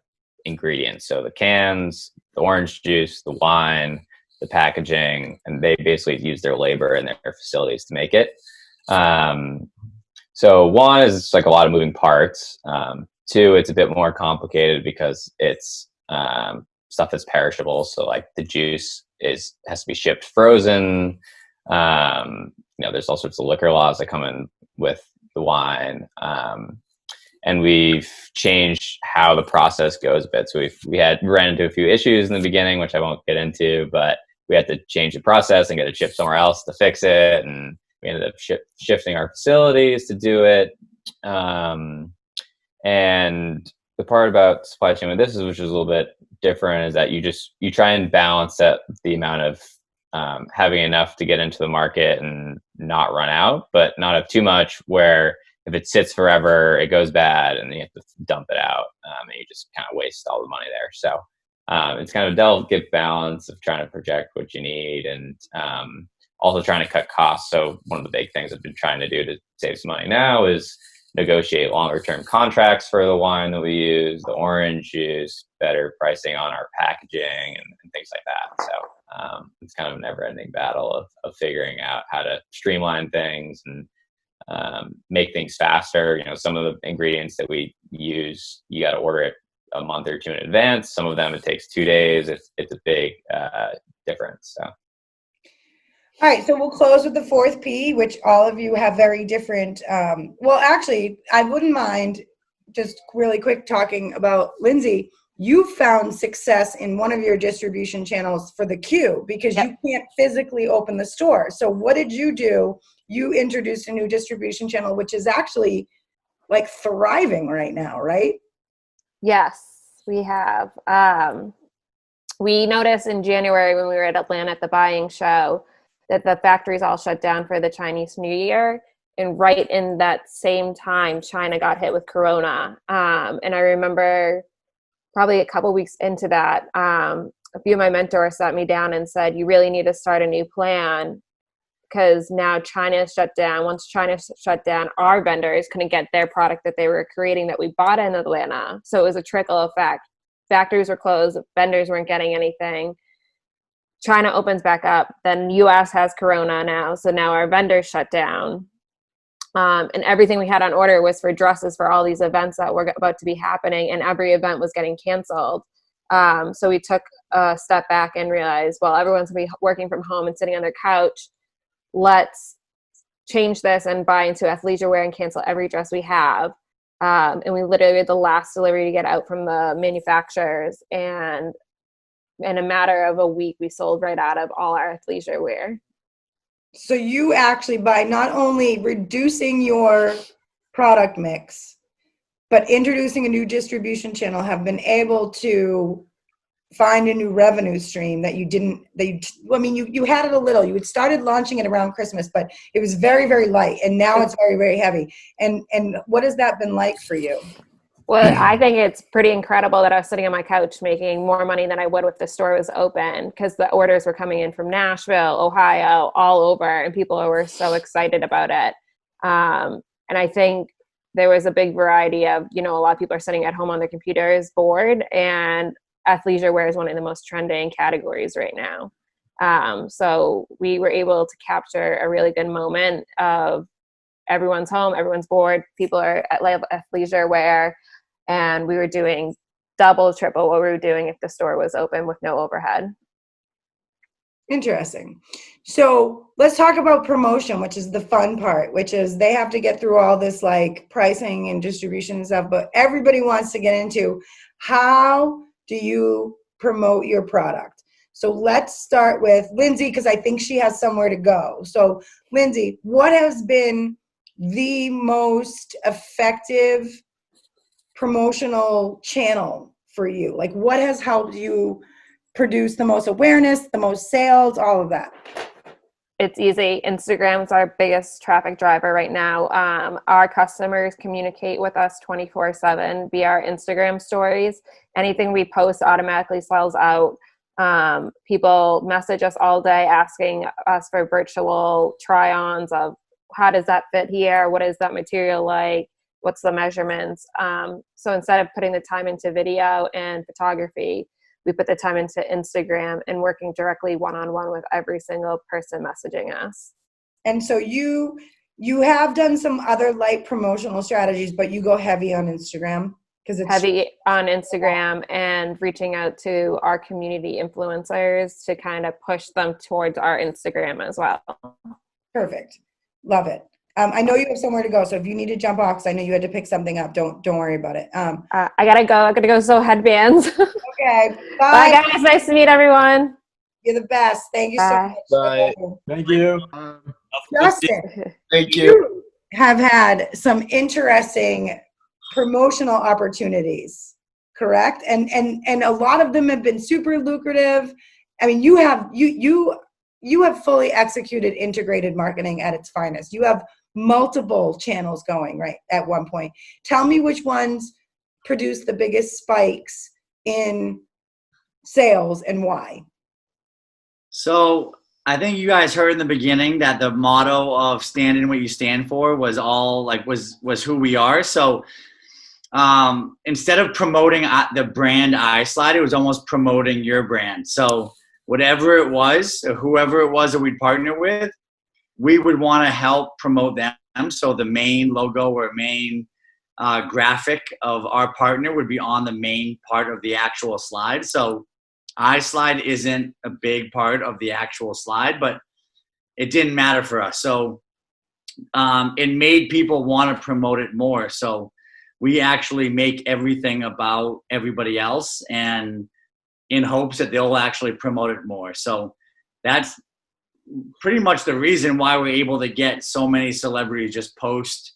ingredients. So the cans, the orange juice, the wine, the packaging, and they basically use their labor and their facilities to make it. So one is a lot of moving parts. Two, it's a bit more complicated because it's stuff that's perishable. So the juice has to be shipped frozen. There's all sorts of liquor laws that come in with the wine. And we've changed how the process goes a bit. So we ran into a few issues in the beginning, which I won't get into, but we had to change the process and get it shipped somewhere else to fix it. And we ended up shifting our facilities to do it. And the part about supply chain with this which is a little bit different, is that you try and balance the amount of having enough to get into the market and not run out, but not have too much where if it sits forever, it goes bad and you have to dump it out, and you just kind of waste all the money there. So it's kind of a delicate balance of trying to project what you need and also trying to cut costs. So one of the big things I've been trying to do to save some money now is negotiate longer term contracts for the wine that we use, the orange juice, better pricing on our packaging and things like that. So it's kind of a never ending battle of figuring out how to streamline things and make things faster. You know, some of the ingredients that we use, you got to order it a month or two in advance. Some of them it takes 2 days. It's a big difference. So. All right, so we'll close with the fourth P, which all of you have very different. Well, actually, I wouldn't mind just really quick talking about Lindsay. You found success in one of your distribution channels for the Q because you can't physically open the store. So what did you do? You introduced a new distribution channel, which is actually like thriving right now, right? Yes, we have. We noticed in January when we were at Atlanta at the buying show that the factories all shut down for the Chinese New Year. And right in that same time, China got hit with Corona. And I remember probably a couple weeks into that, a few of my mentors sat me down and said, you really need to start a new plan because now China is shut down. Once China shut down, our vendors couldn't get their product that they were creating that we bought in Atlanta. So it was a trickle effect. Factories were closed, vendors weren't getting anything. China opens back up, then US has Corona now, so now our vendors shut down. And everything we had on order was for dresses for all these events that were about to be happening, and every event was getting canceled. So we took a step back and realized, well, everyone's going to be working from home and sitting on their couch. Let's change this and buy into athleisure wear and cancel every dress we have. And we literally had the last delivery to get out from the manufacturers, and in a matter of a week, we sold right out of all our athleisure wear. So you actually, by not only reducing your product mix, but introducing a new distribution channel, have been able to find a new revenue stream that you didn't, you had it a little. You had started launching it around Christmas, but it was very, very light. And now it's very, very heavy. And what has that been like for you? Well, I think it's pretty incredible that I was sitting on my couch making more money than I would if the store was open, because the orders were coming in from Nashville, Ohio, all over, and people were so excited about it. And I think there was a big variety of, a lot of people are sitting at home on their computers bored, and athleisure wear is one of the most trending categories right now. So we were able to capture a really good moment of everyone's home, everyone's bored, people are at athleisure wear. And we were doing double, triple what we were doing if the store was open with no overhead. Interesting. So let's talk about promotion, which is the fun part, which is they have to get through all this like pricing and distribution and stuff, but everybody wants to get into how do you promote your product? So let's start with Lindsay, because I think she has somewhere to go. So Lindsay, what has been the most effective promotional channel for you? Like what has helped you produce the most awareness, the most sales, all of that? It's easy. Instagram's our biggest traffic driver right now. Our customers communicate with us 24/7 via our Instagram stories. Anything we post automatically sells out. People message us all day asking us for virtual try-ons of how does that fit here? What is that material like? What's the measurements? So instead of putting the time into video and photography, we put the time into Instagram and working directly one-on-one with every single person messaging us. And so you have done some other light promotional strategies, but you go heavy on Instagram because it's heavy on Instagram and reaching out to our community influencers to kind of push them towards our Instagram as well. Perfect. Love it. I know you have somewhere to go, so if you need to jump off, because I know you had to pick something up, don't worry about it. I gotta go. I gotta go sew headbands. Okay. Bye, guys. Nice to meet everyone. You're the best. Thank you so much. Bye. Thank you. Justin, Thank you. you have had some interesting promotional opportunities, correct? And a lot of them have been super lucrative. I mean, you have fully executed integrated marketing at its finest. You have multiple channels going right at one point. Tell me which ones produce the biggest spikes in sales and why. So I think you guys heard in the beginning that the motto of stand in what you stand for was all like was who we are. So instead of promoting the brand iSlide, it was almost promoting your brand. So whatever it was, or whoever it was that we'd partner with, we would want to help promote them. So the main logo or main graphic of our partner would be on the main part of the actual slide. So iSlide isn't a big part of the actual slide, but it didn't matter for us. So it made people want to promote it more. So we actually make everything about everybody else, and in hopes that they'll actually promote it more. So that's pretty much the reason why we're able to get so many celebrities just post.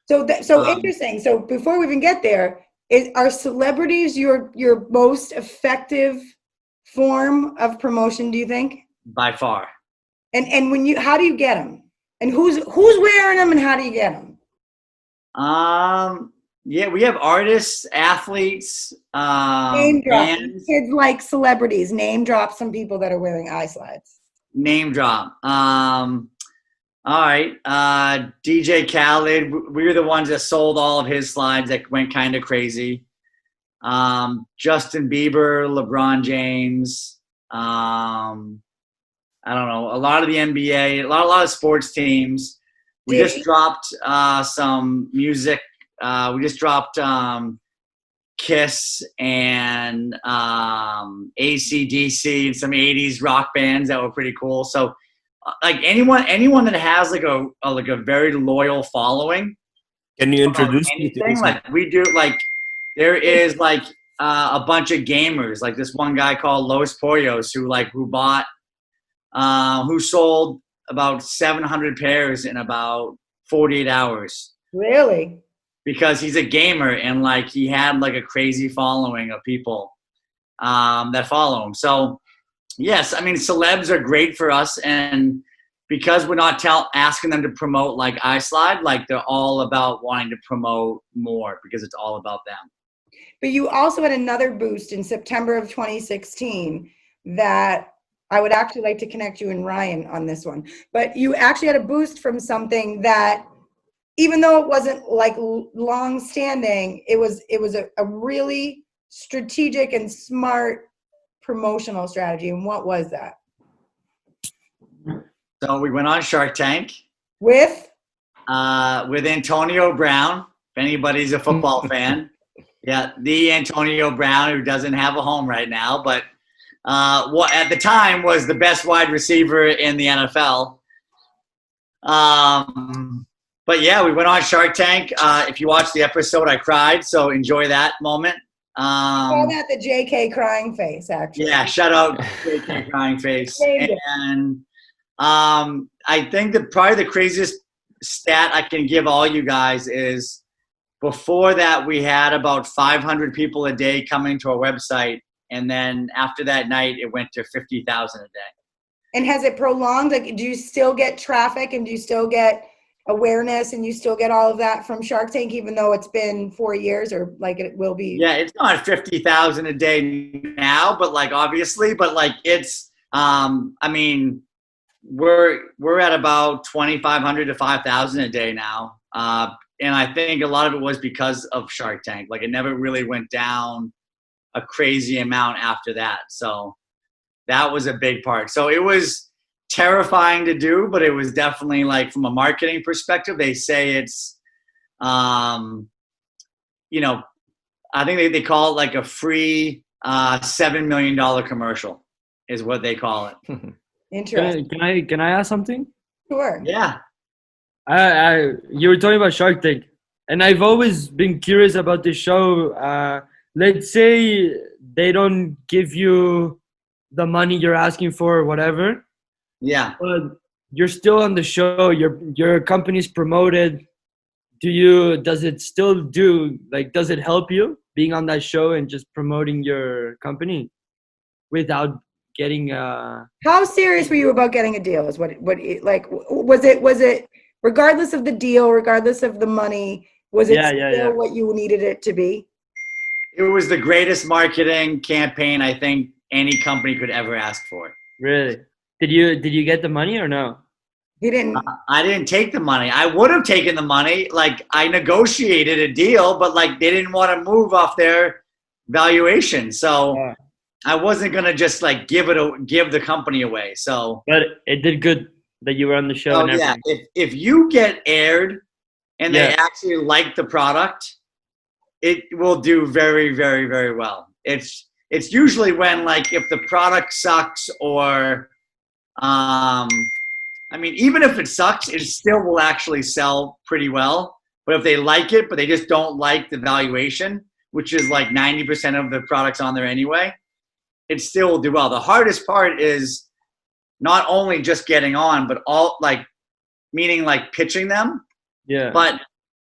So interesting. So before we even get there, are celebrities your most effective form of promotion, do you think? By far. And how do you get them? And who's wearing them, and how do you get them? Yeah, we have artists, athletes, Name drop. bands. Kids like celebrities. Name drop some people that are wearing iSlides. Name drop. All right. DJ Khaled. We were the ones that sold all of his slides that went kind of crazy. Justin Bieber, LeBron James. I don't know. A lot of the NBA, a lot of sports teams. We just dropped some music. We just dropped Kiss and AC/DC and some 80s rock bands that were pretty cool. So like anyone that has like a very loyal following. Can you introduce me to anything, like we do, like there is like a bunch of gamers, like this one guy called Los Pollos who sold about 700 pairs in about 48 hours. Really? Because he's a gamer, and like he had like a crazy following of people that follow him. So yes, I mean, celebs are great for us, and because we're not asking them to promote like iSlide, like they're all about wanting to promote more because it's all about them. But you also had another boost in September of 2016 that I would actually like to connect you and Ryan on this one. But you actually had a boost from something that, even though it wasn't like long standing, it was a really strategic and smart promotional strategy. And what was that? So we went on Shark Tank with Antonio Brown. If anybody's a football fan, yeah, the Antonio Brown, who doesn't have a home right now, but what at the time was the best wide receiver in the NFL. But yeah, we went on Shark Tank. If you watched the episode, I cried, so enjoy that moment. Call that the JK crying face, actually. Yeah, shout out JK crying face. And I think that probably the craziest stat I can give all you guys is before that we had about 500 people a day coming to our website, and then after that night it went to 50,000 a day. And has it prolonged? Like, do you still get traffic, and do you still get awareness, and you still get all of that from Shark Tank, even though it's been 4 years, or like it will be? Yeah, it's not 50,000 a day now, but like obviously, but like it's I mean, we're at about 2,500 to 5,000 a day now, and I think a lot of it was because of Shark Tank. Like it never really went down a crazy amount after that, so that was a big part. So it was terrifying to do, but it was definitely, like, from a marketing perspective, they say it's you know, I think they call it like a free $7 million commercial is what they call it. Interesting. Can I ask something? Sure. Yeah. You were talking about Shark Tank, and I've always been curious about this show. Let's say they don't give you the money you're asking for or whatever. Yeah. But you're still on the show. Your company's promoted. Does it still does it help you being on that show and just promoting your company without getting How serious were you about getting a deal? Is what like was it regardless of the deal, regardless of the money, was it still what you needed it to be? It was the greatest marketing campaign I think any company could ever ask for. Really? Did you get the money or no? He didn't. I didn't take the money. I would have taken the money. Like, I negotiated a deal, but like they didn't want to move off their valuation. So Yeah. I wasn't gonna just like give the company away. So, But it did good that you were on the show oh and yeah, everything. if you get aired and they Yeah. actually like the product, it will do very, very, very well. It's usually when, like, if the product sucks or I mean, even if it sucks, it still will actually sell pretty well. But if they like it, but they just don't like the valuation, which is like 90% of the products on there anyway, it still will do well. The hardest part is not only just getting on, but all, like, meaning like pitching them, Yeah. but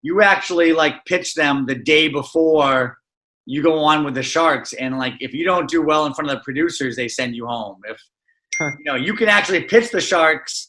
you actually like pitch them the day before you go on with the Sharks. And like, if you don't do well in front of the producers, they send you home. If, you know, you can actually pitch the Sharks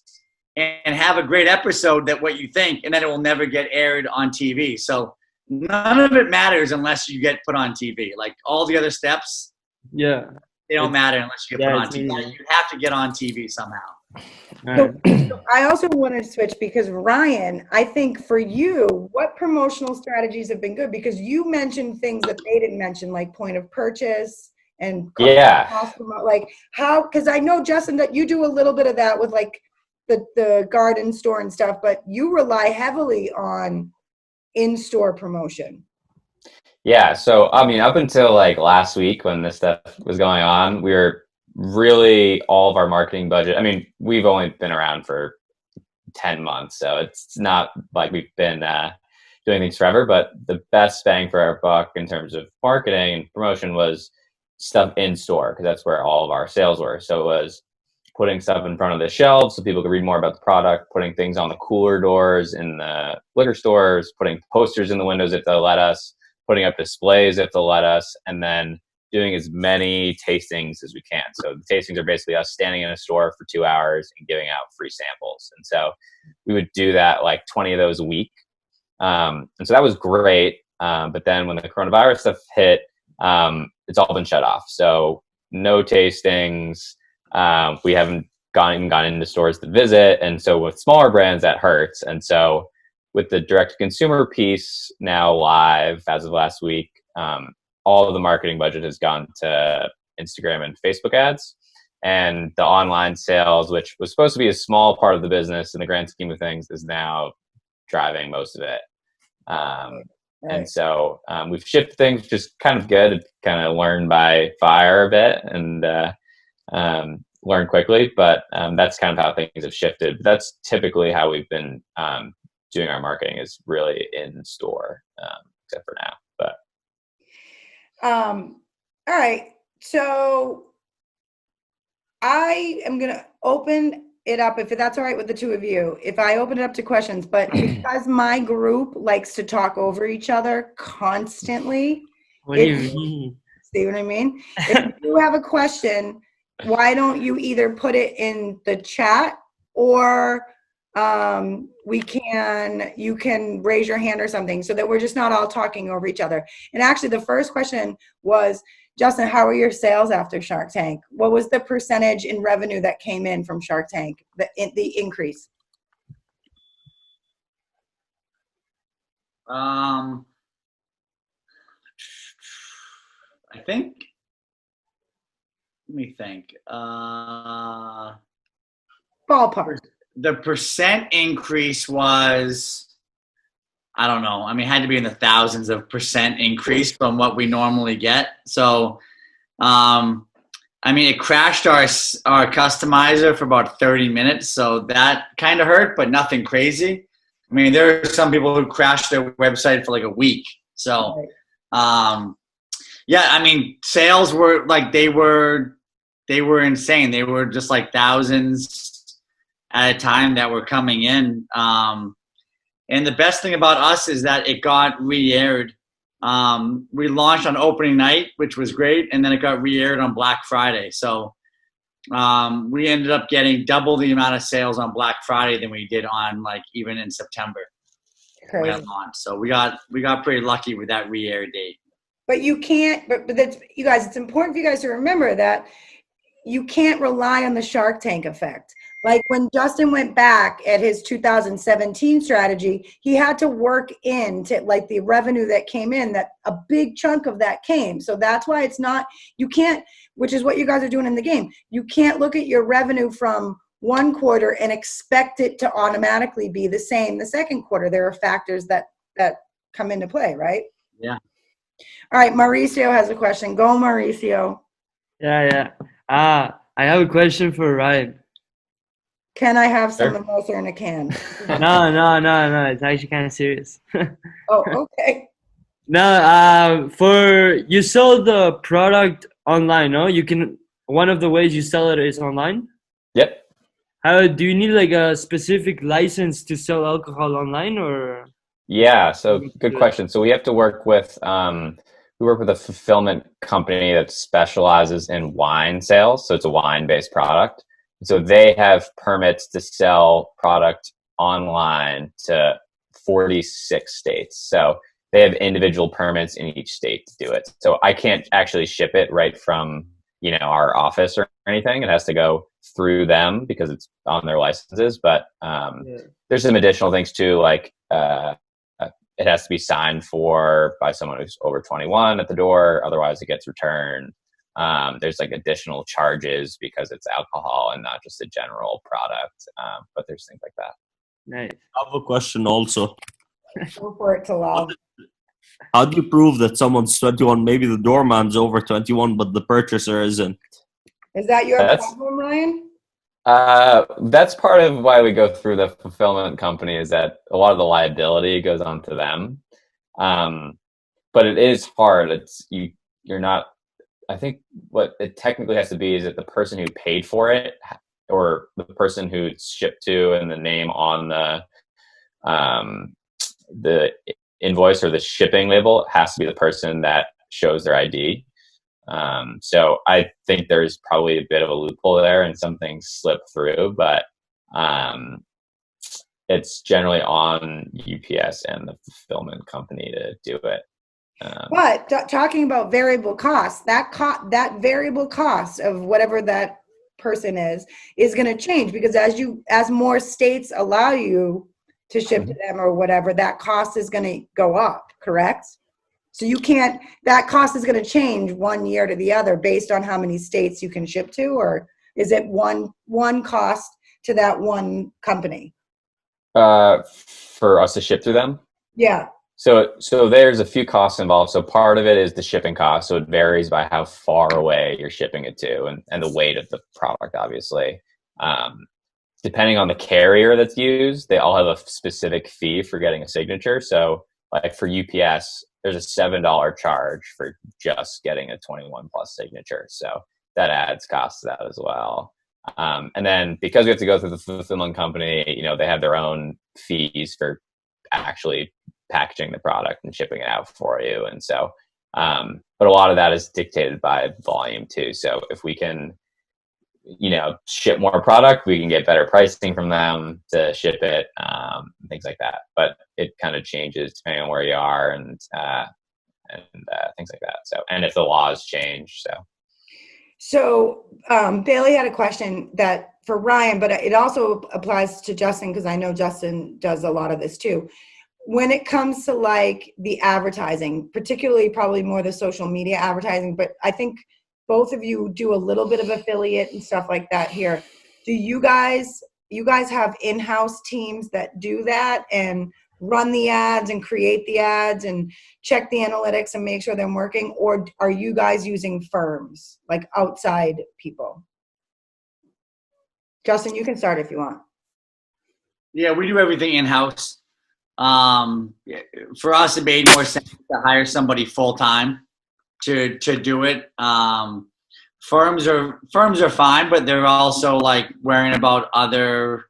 and have a great episode that what you think, and then it will never get aired on TV. So none of it matters unless you get put on TV. Like, all the other steps, Yeah. they don't matter unless you get put on it's TV. easy. You have to get on TV somehow. All right. So I also wanted to switch because Ryan, I think for you, what promotional strategies have been good? Because you mentioned things that they didn't mention, like point of purchase and customer, like how, because I know, Justin, that you do a little bit of that with like the garden store and stuff, but you rely heavily on in-store promotion. Yeah. So, I mean, up until like last week when this stuff was going on, we were really, all of our marketing budget. I mean, we've only been around for 10 months, so it's not like we've been doing things forever, but the best bang for our buck in terms of marketing and promotion was stuff in store, because that's where all of our sales were. So it was putting stuff in front of the shelves so people could read more about the product, putting things on the cooler doors in the liquor stores, putting posters in the windows if they'll let us, putting up displays if they'll let us, and then doing as many tastings as we can. So the tastings are basically us standing in a store for 2 hours and giving out free samples. And so we would do that like 20 of those a week. And so that was great. But then when the coronavirus stuff hit, it's all been shut off. So no tastings. We haven't gone into stores to visit. And so with smaller brands, that hurts. And so with the direct consumer piece now live as of last week, all of the marketing budget has gone to Instagram and Facebook ads, and the online sales, which was supposed to be a small part of the business in the grand scheme of things, is now driving most of it. And so we've shifted things, which is kind of good. It kind of learned by fire a bit and learn quickly, but that's kind of how things have shifted. That's typically how we've been doing our marketing, is really in store, except for now. But all right. So I am going to open it up, if that's all right with the two of you, if I open it up to questions, but because my group likes to talk over each other constantly. What do you mean? See what I mean? If you have a question, why don't you either put it in the chat, or you can raise your hand or something, so that we're just not all talking over each other. And actually, the first question was, Justin, how were your sales after Shark Tank? What was the percentage in revenue that came in from Shark Tank, the increase? I think, let me think. Ballpark. The percent increase was, I don't know. I mean, it had to be in the thousands of percent increase from what we normally get. So, I mean, it crashed our customizer for about 30 minutes. So that kind of hurt, but nothing crazy. I mean, there are some people who crashed their website for like a week. So, yeah, I mean, sales were like, they were insane. They were just like thousands at a time that were coming in. And the best thing about us is that it got re-aired. We launched on opening night, which was great, and then it got re-aired on Black Friday. So we ended up getting double the amount of sales on Black Friday than we did on like even in September. When it launched. So we got pretty lucky with that re-air date. But you can't. But that's, you guys. It's important for you guys to remember that you can't rely on the Shark Tank effect. Like when Justin went back at his 2017 strategy, he had to work into like the revenue that came in, that a big chunk of that came. So that's why it's not, you can't, which is what you guys are doing in the game. You can't look at your revenue from one quarter and expect it to automatically be the same the second quarter. There are factors that come into play, right? Yeah. All right, Mauricio has a question. Go, Mauricio. Yeah. I have a question for Ryan. Can I have some Sure. mimosa in a can? No. It's actually kind of serious. Oh, okay. No, for you sell the product online, no? You can. One of the ways you sell it is online. Yep. How do you need like a specific license to sell alcohol online, or? Yeah, so good question. So we have to work with we work with a fulfillment company that specializes in wine sales. So it's a wine-based product. So they have permits to sell product online to 46 states. So they have individual permits in each state to do it. So I can't actually ship it right from, our office or anything. It has to go through them because it's on their licenses. But there's some additional things too, like it has to be signed for by someone who's over 21 at the door. Otherwise it gets returned. There's like additional charges because it's alcohol and not just a general product. But there's things like that. Nice. I have a question also. Go for it, Talal. How do you prove that someone's 21? Maybe the doorman's over 21, but the purchaser isn't. Is that your That's- problem, Ryan? That's part of why we go through the fulfillment company, is that a lot of the liability goes on to them. But it is hard. You're not, I think what it technically has to be is that the person who paid for it, or the person who it's shipped to, and the name on the invoice or the shipping label has to be the person that shows their ID. So I think there's probably a bit of a loophole there and some things slip through, but it's generally on UPS and the fulfillment company to do it. But talking about variable costs, that variable cost of whatever that person is going to change, because as more states allow you to ship to them or whatever, that cost is going to go up, correct? So that cost is going to change one year to the other based on how many states you can ship to, or is it one cost to that one company? For us to ship through them? Yeah. So there's a few costs involved. So part of it is the shipping cost. So it varies by how far away you're shipping it to, and the weight of the product, obviously. Depending on the carrier that's used, they all have a specific fee for getting a signature. So like for UPS, there's a $7 charge for just getting a 21 plus signature. So that adds cost to that as well. And then because we have to go through the fulfillment company, they have their own fees for actually packaging the product and shipping it out for you. And so, but a lot of that is dictated by volume too. So if we can, ship more product, we can get better pricing from them to ship it, things like that. But it kind of changes depending on where you are and things like that. So, and if the laws change, So Bailey had a question that for Ryan, but it also applies to Justin, because I know Justin does a lot of this too. When it comes to like the advertising, particularly probably more the social media advertising, but I think both of you do a little bit of affiliate and stuff like that here. Do you guys have in-house teams that do that and run the ads and create the ads and check the analytics and make sure they're working? Or are you guys using firms, like outside people? Justin, you can start if you want. Yeah, we do everything in-house. For us, it made more sense to hire somebody full-time to do it. Firms are fine, but they're also like worrying about other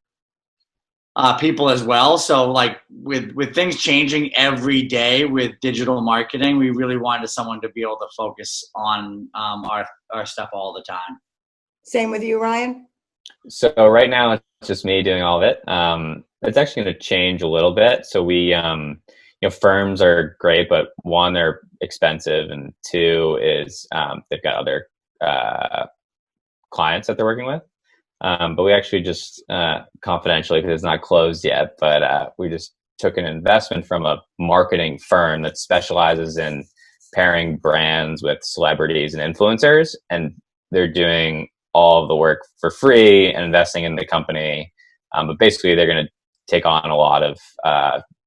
people as well. So like with things changing every day with digital marketing, we really wanted someone to be able to focus on our stuff all the time. Same with you, Ryan? So right now it's just me doing all of it. It's actually going to change a little bit. So we, firms are great, but one, they're expensive, and two is they've got other clients that they're working with. But we actually just confidentially, because it's not closed yet, but we just took an investment from a marketing firm that specializes in pairing brands with celebrities and influencers, and they're doing all of the work for free and investing in the company. But basically, they're going to take on a lot of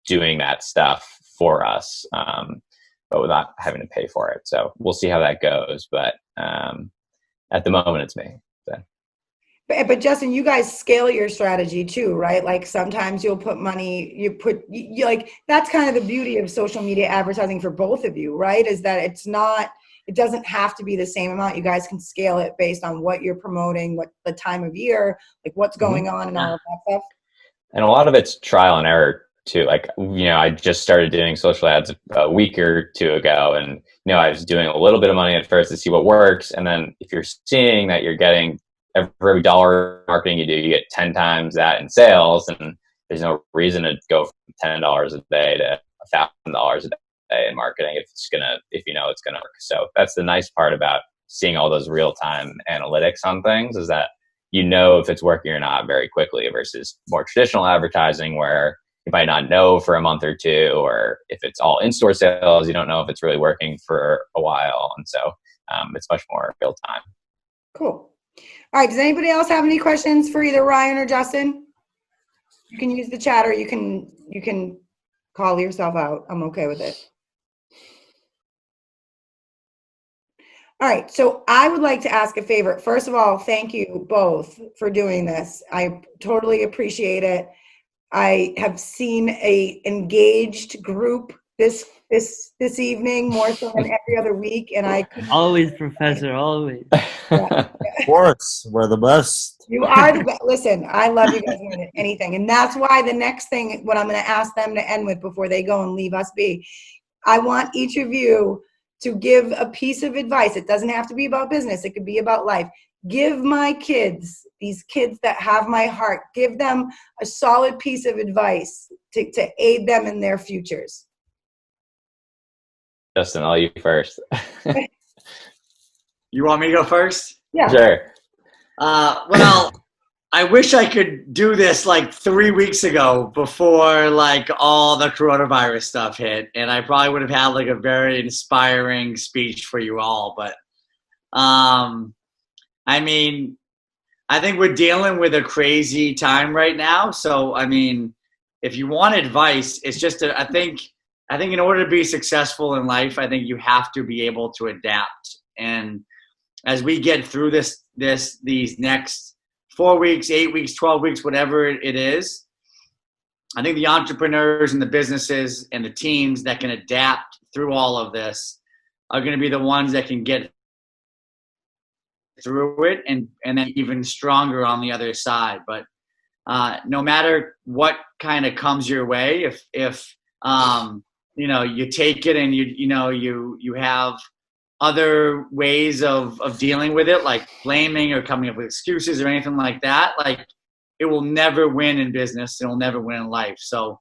doing that stuff for us, but without having to pay for it. So we'll see how that goes. But at the moment, it's me. So. But Justin, you guys scale your strategy too, right? Like sometimes you'll put money, you like, that's kind of the beauty of social media advertising for both of you, right? Is that it doesn't have to be the same amount. You guys can scale it based on what you're promoting, what the time of year, like what's going on and all of that stuff. And a lot of it's trial and error too. Like, I just started doing social ads a week or two ago, and, I was doing a little bit of money at first to see what works. And then if you're seeing that you're getting every dollar marketing you do, you get 10 times that in sales, and there's no reason to go from $10 a day to $1,000 a day in marketing if it's gonna work. So that's the nice part about seeing all those real-time analytics on things, is that if it's working or not very quickly, versus more traditional advertising where you might not know for a month or two, or if it's all in-store sales, you don't know if it's really working for a while. And so it's much more real-time. Cool. All right. Does anybody else have any questions for either Ryan or Justin? You can use the chat, or you can call yourself out. I'm okay with it. All right. So I would like to ask a favor. First of all, thank you both for doing this. I totally appreciate it. I have seen a engaged group this evening, more so than every other week, and I always, Professor, always. Of course, we're the best. You are the best. Listen, I love you guys more than anything, and that's why the next thing, what I'm going to ask them to end with before they go and leave us be, I want each of you to give a piece of advice. It doesn't have to be about business. It could be about life. Give my kids, these kids that have my heart, give them a solid piece of advice to aid them in their futures. Justin, I'll you first. You want me to go first? Yeah. Sure. Well, I wish I could do this like 3 weeks ago before like all the coronavirus stuff hit, and I probably would have had like a very inspiring speech for you all. But I mean, I think we're dealing with a crazy time right now. So I mean, if you want advice, it's just I think in order to be successful in life, I think you have to be able to adapt. And as we get through these next 4 weeks, 8 weeks, 12 weeks, whatever it is, I think the entrepreneurs and the businesses and the teams that can adapt through all of this are going to be the ones that can get through it and then even stronger on the other side. But no matter what kind of comes your way, if you take it and you have other ways of dealing with it, like blaming or coming up with excuses or anything like that, like it will never win in business. It will never win in life. So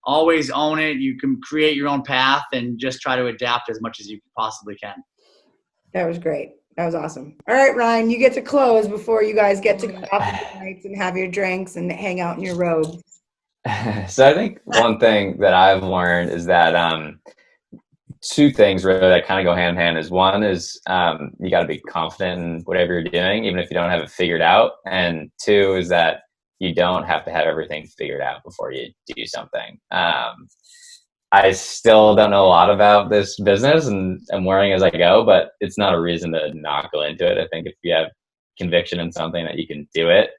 always own it. You can create your own path and just try to adapt as much as you possibly can. That was great. That was awesome. All right, Ryan, you get to close before you guys get to go off the nights and have your drinks and hang out in your robes. So I think one thing that I've learned is that two things really that kind of go hand in hand is one is you got to be confident in whatever you're doing, even if you don't have it figured out. And two is that you don't have to have everything figured out before you do something. I still don't know a lot about this business and I'm learning as I go, but it's not a reason to not go into it. I think if you have conviction in something that you can do it,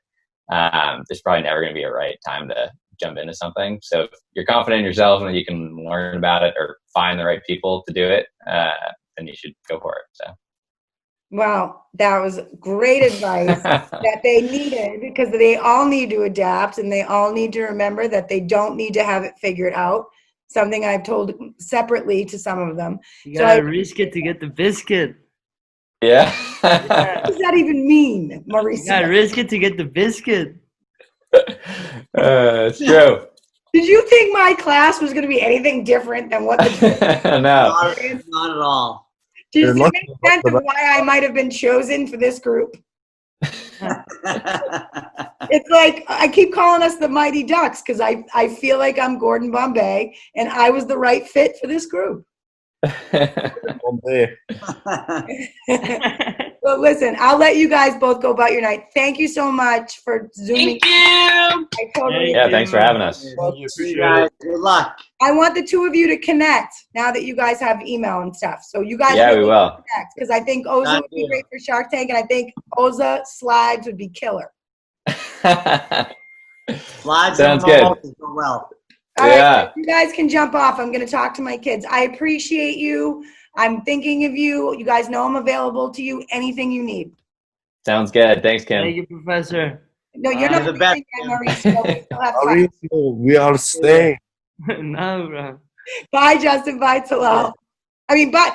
there's probably never going to be a right time to jump into something. So if you're confident in yourself and that you can learn about it or find the right people to do it, then you should go for it. So. Wow, that was great advice that they needed, because they all need to adapt and they all need to remember that they don't need to have it figured out. Something I've told separately to some of them. You gotta risk it to get the biscuit. Yeah. What does that even mean, Mauricio? You gotta risk it to get the biscuit. It's true. Did you think my class was going to be anything different than what the No. Not at all. Does it make sense of why I might have been chosen for this group? It's like I keep calling us the Mighty Ducks because I feel like I'm Gordon Bombay and I was the right fit for this group. Bombay. Well, listen, I'll let you guys both go about your night. Thank you so much for zooming. Thank you. I totally. Yeah, thanks for having us. See you guys. Good luck. I want the two of you to connect now that you guys have email and stuff. So you guys Yeah, we will. connect because I think Ohza would be great for Shark Tank, and I think Ohza slides would be killer. Slides Sounds and good. balls go well. All right, Yeah. you guys can jump off. I'm going to talk to my kids. I appreciate you. I'm thinking of you. You guys know I'm available to you. Anything you need. Sounds good. Thanks, Kim. Thank you, Professor. No, you're You're not the best, leaving yet, Mauricio. We still have fun. Mauricio, we are staying. No, bro. Bye, Justin. Bye, Talal. I mean, bye.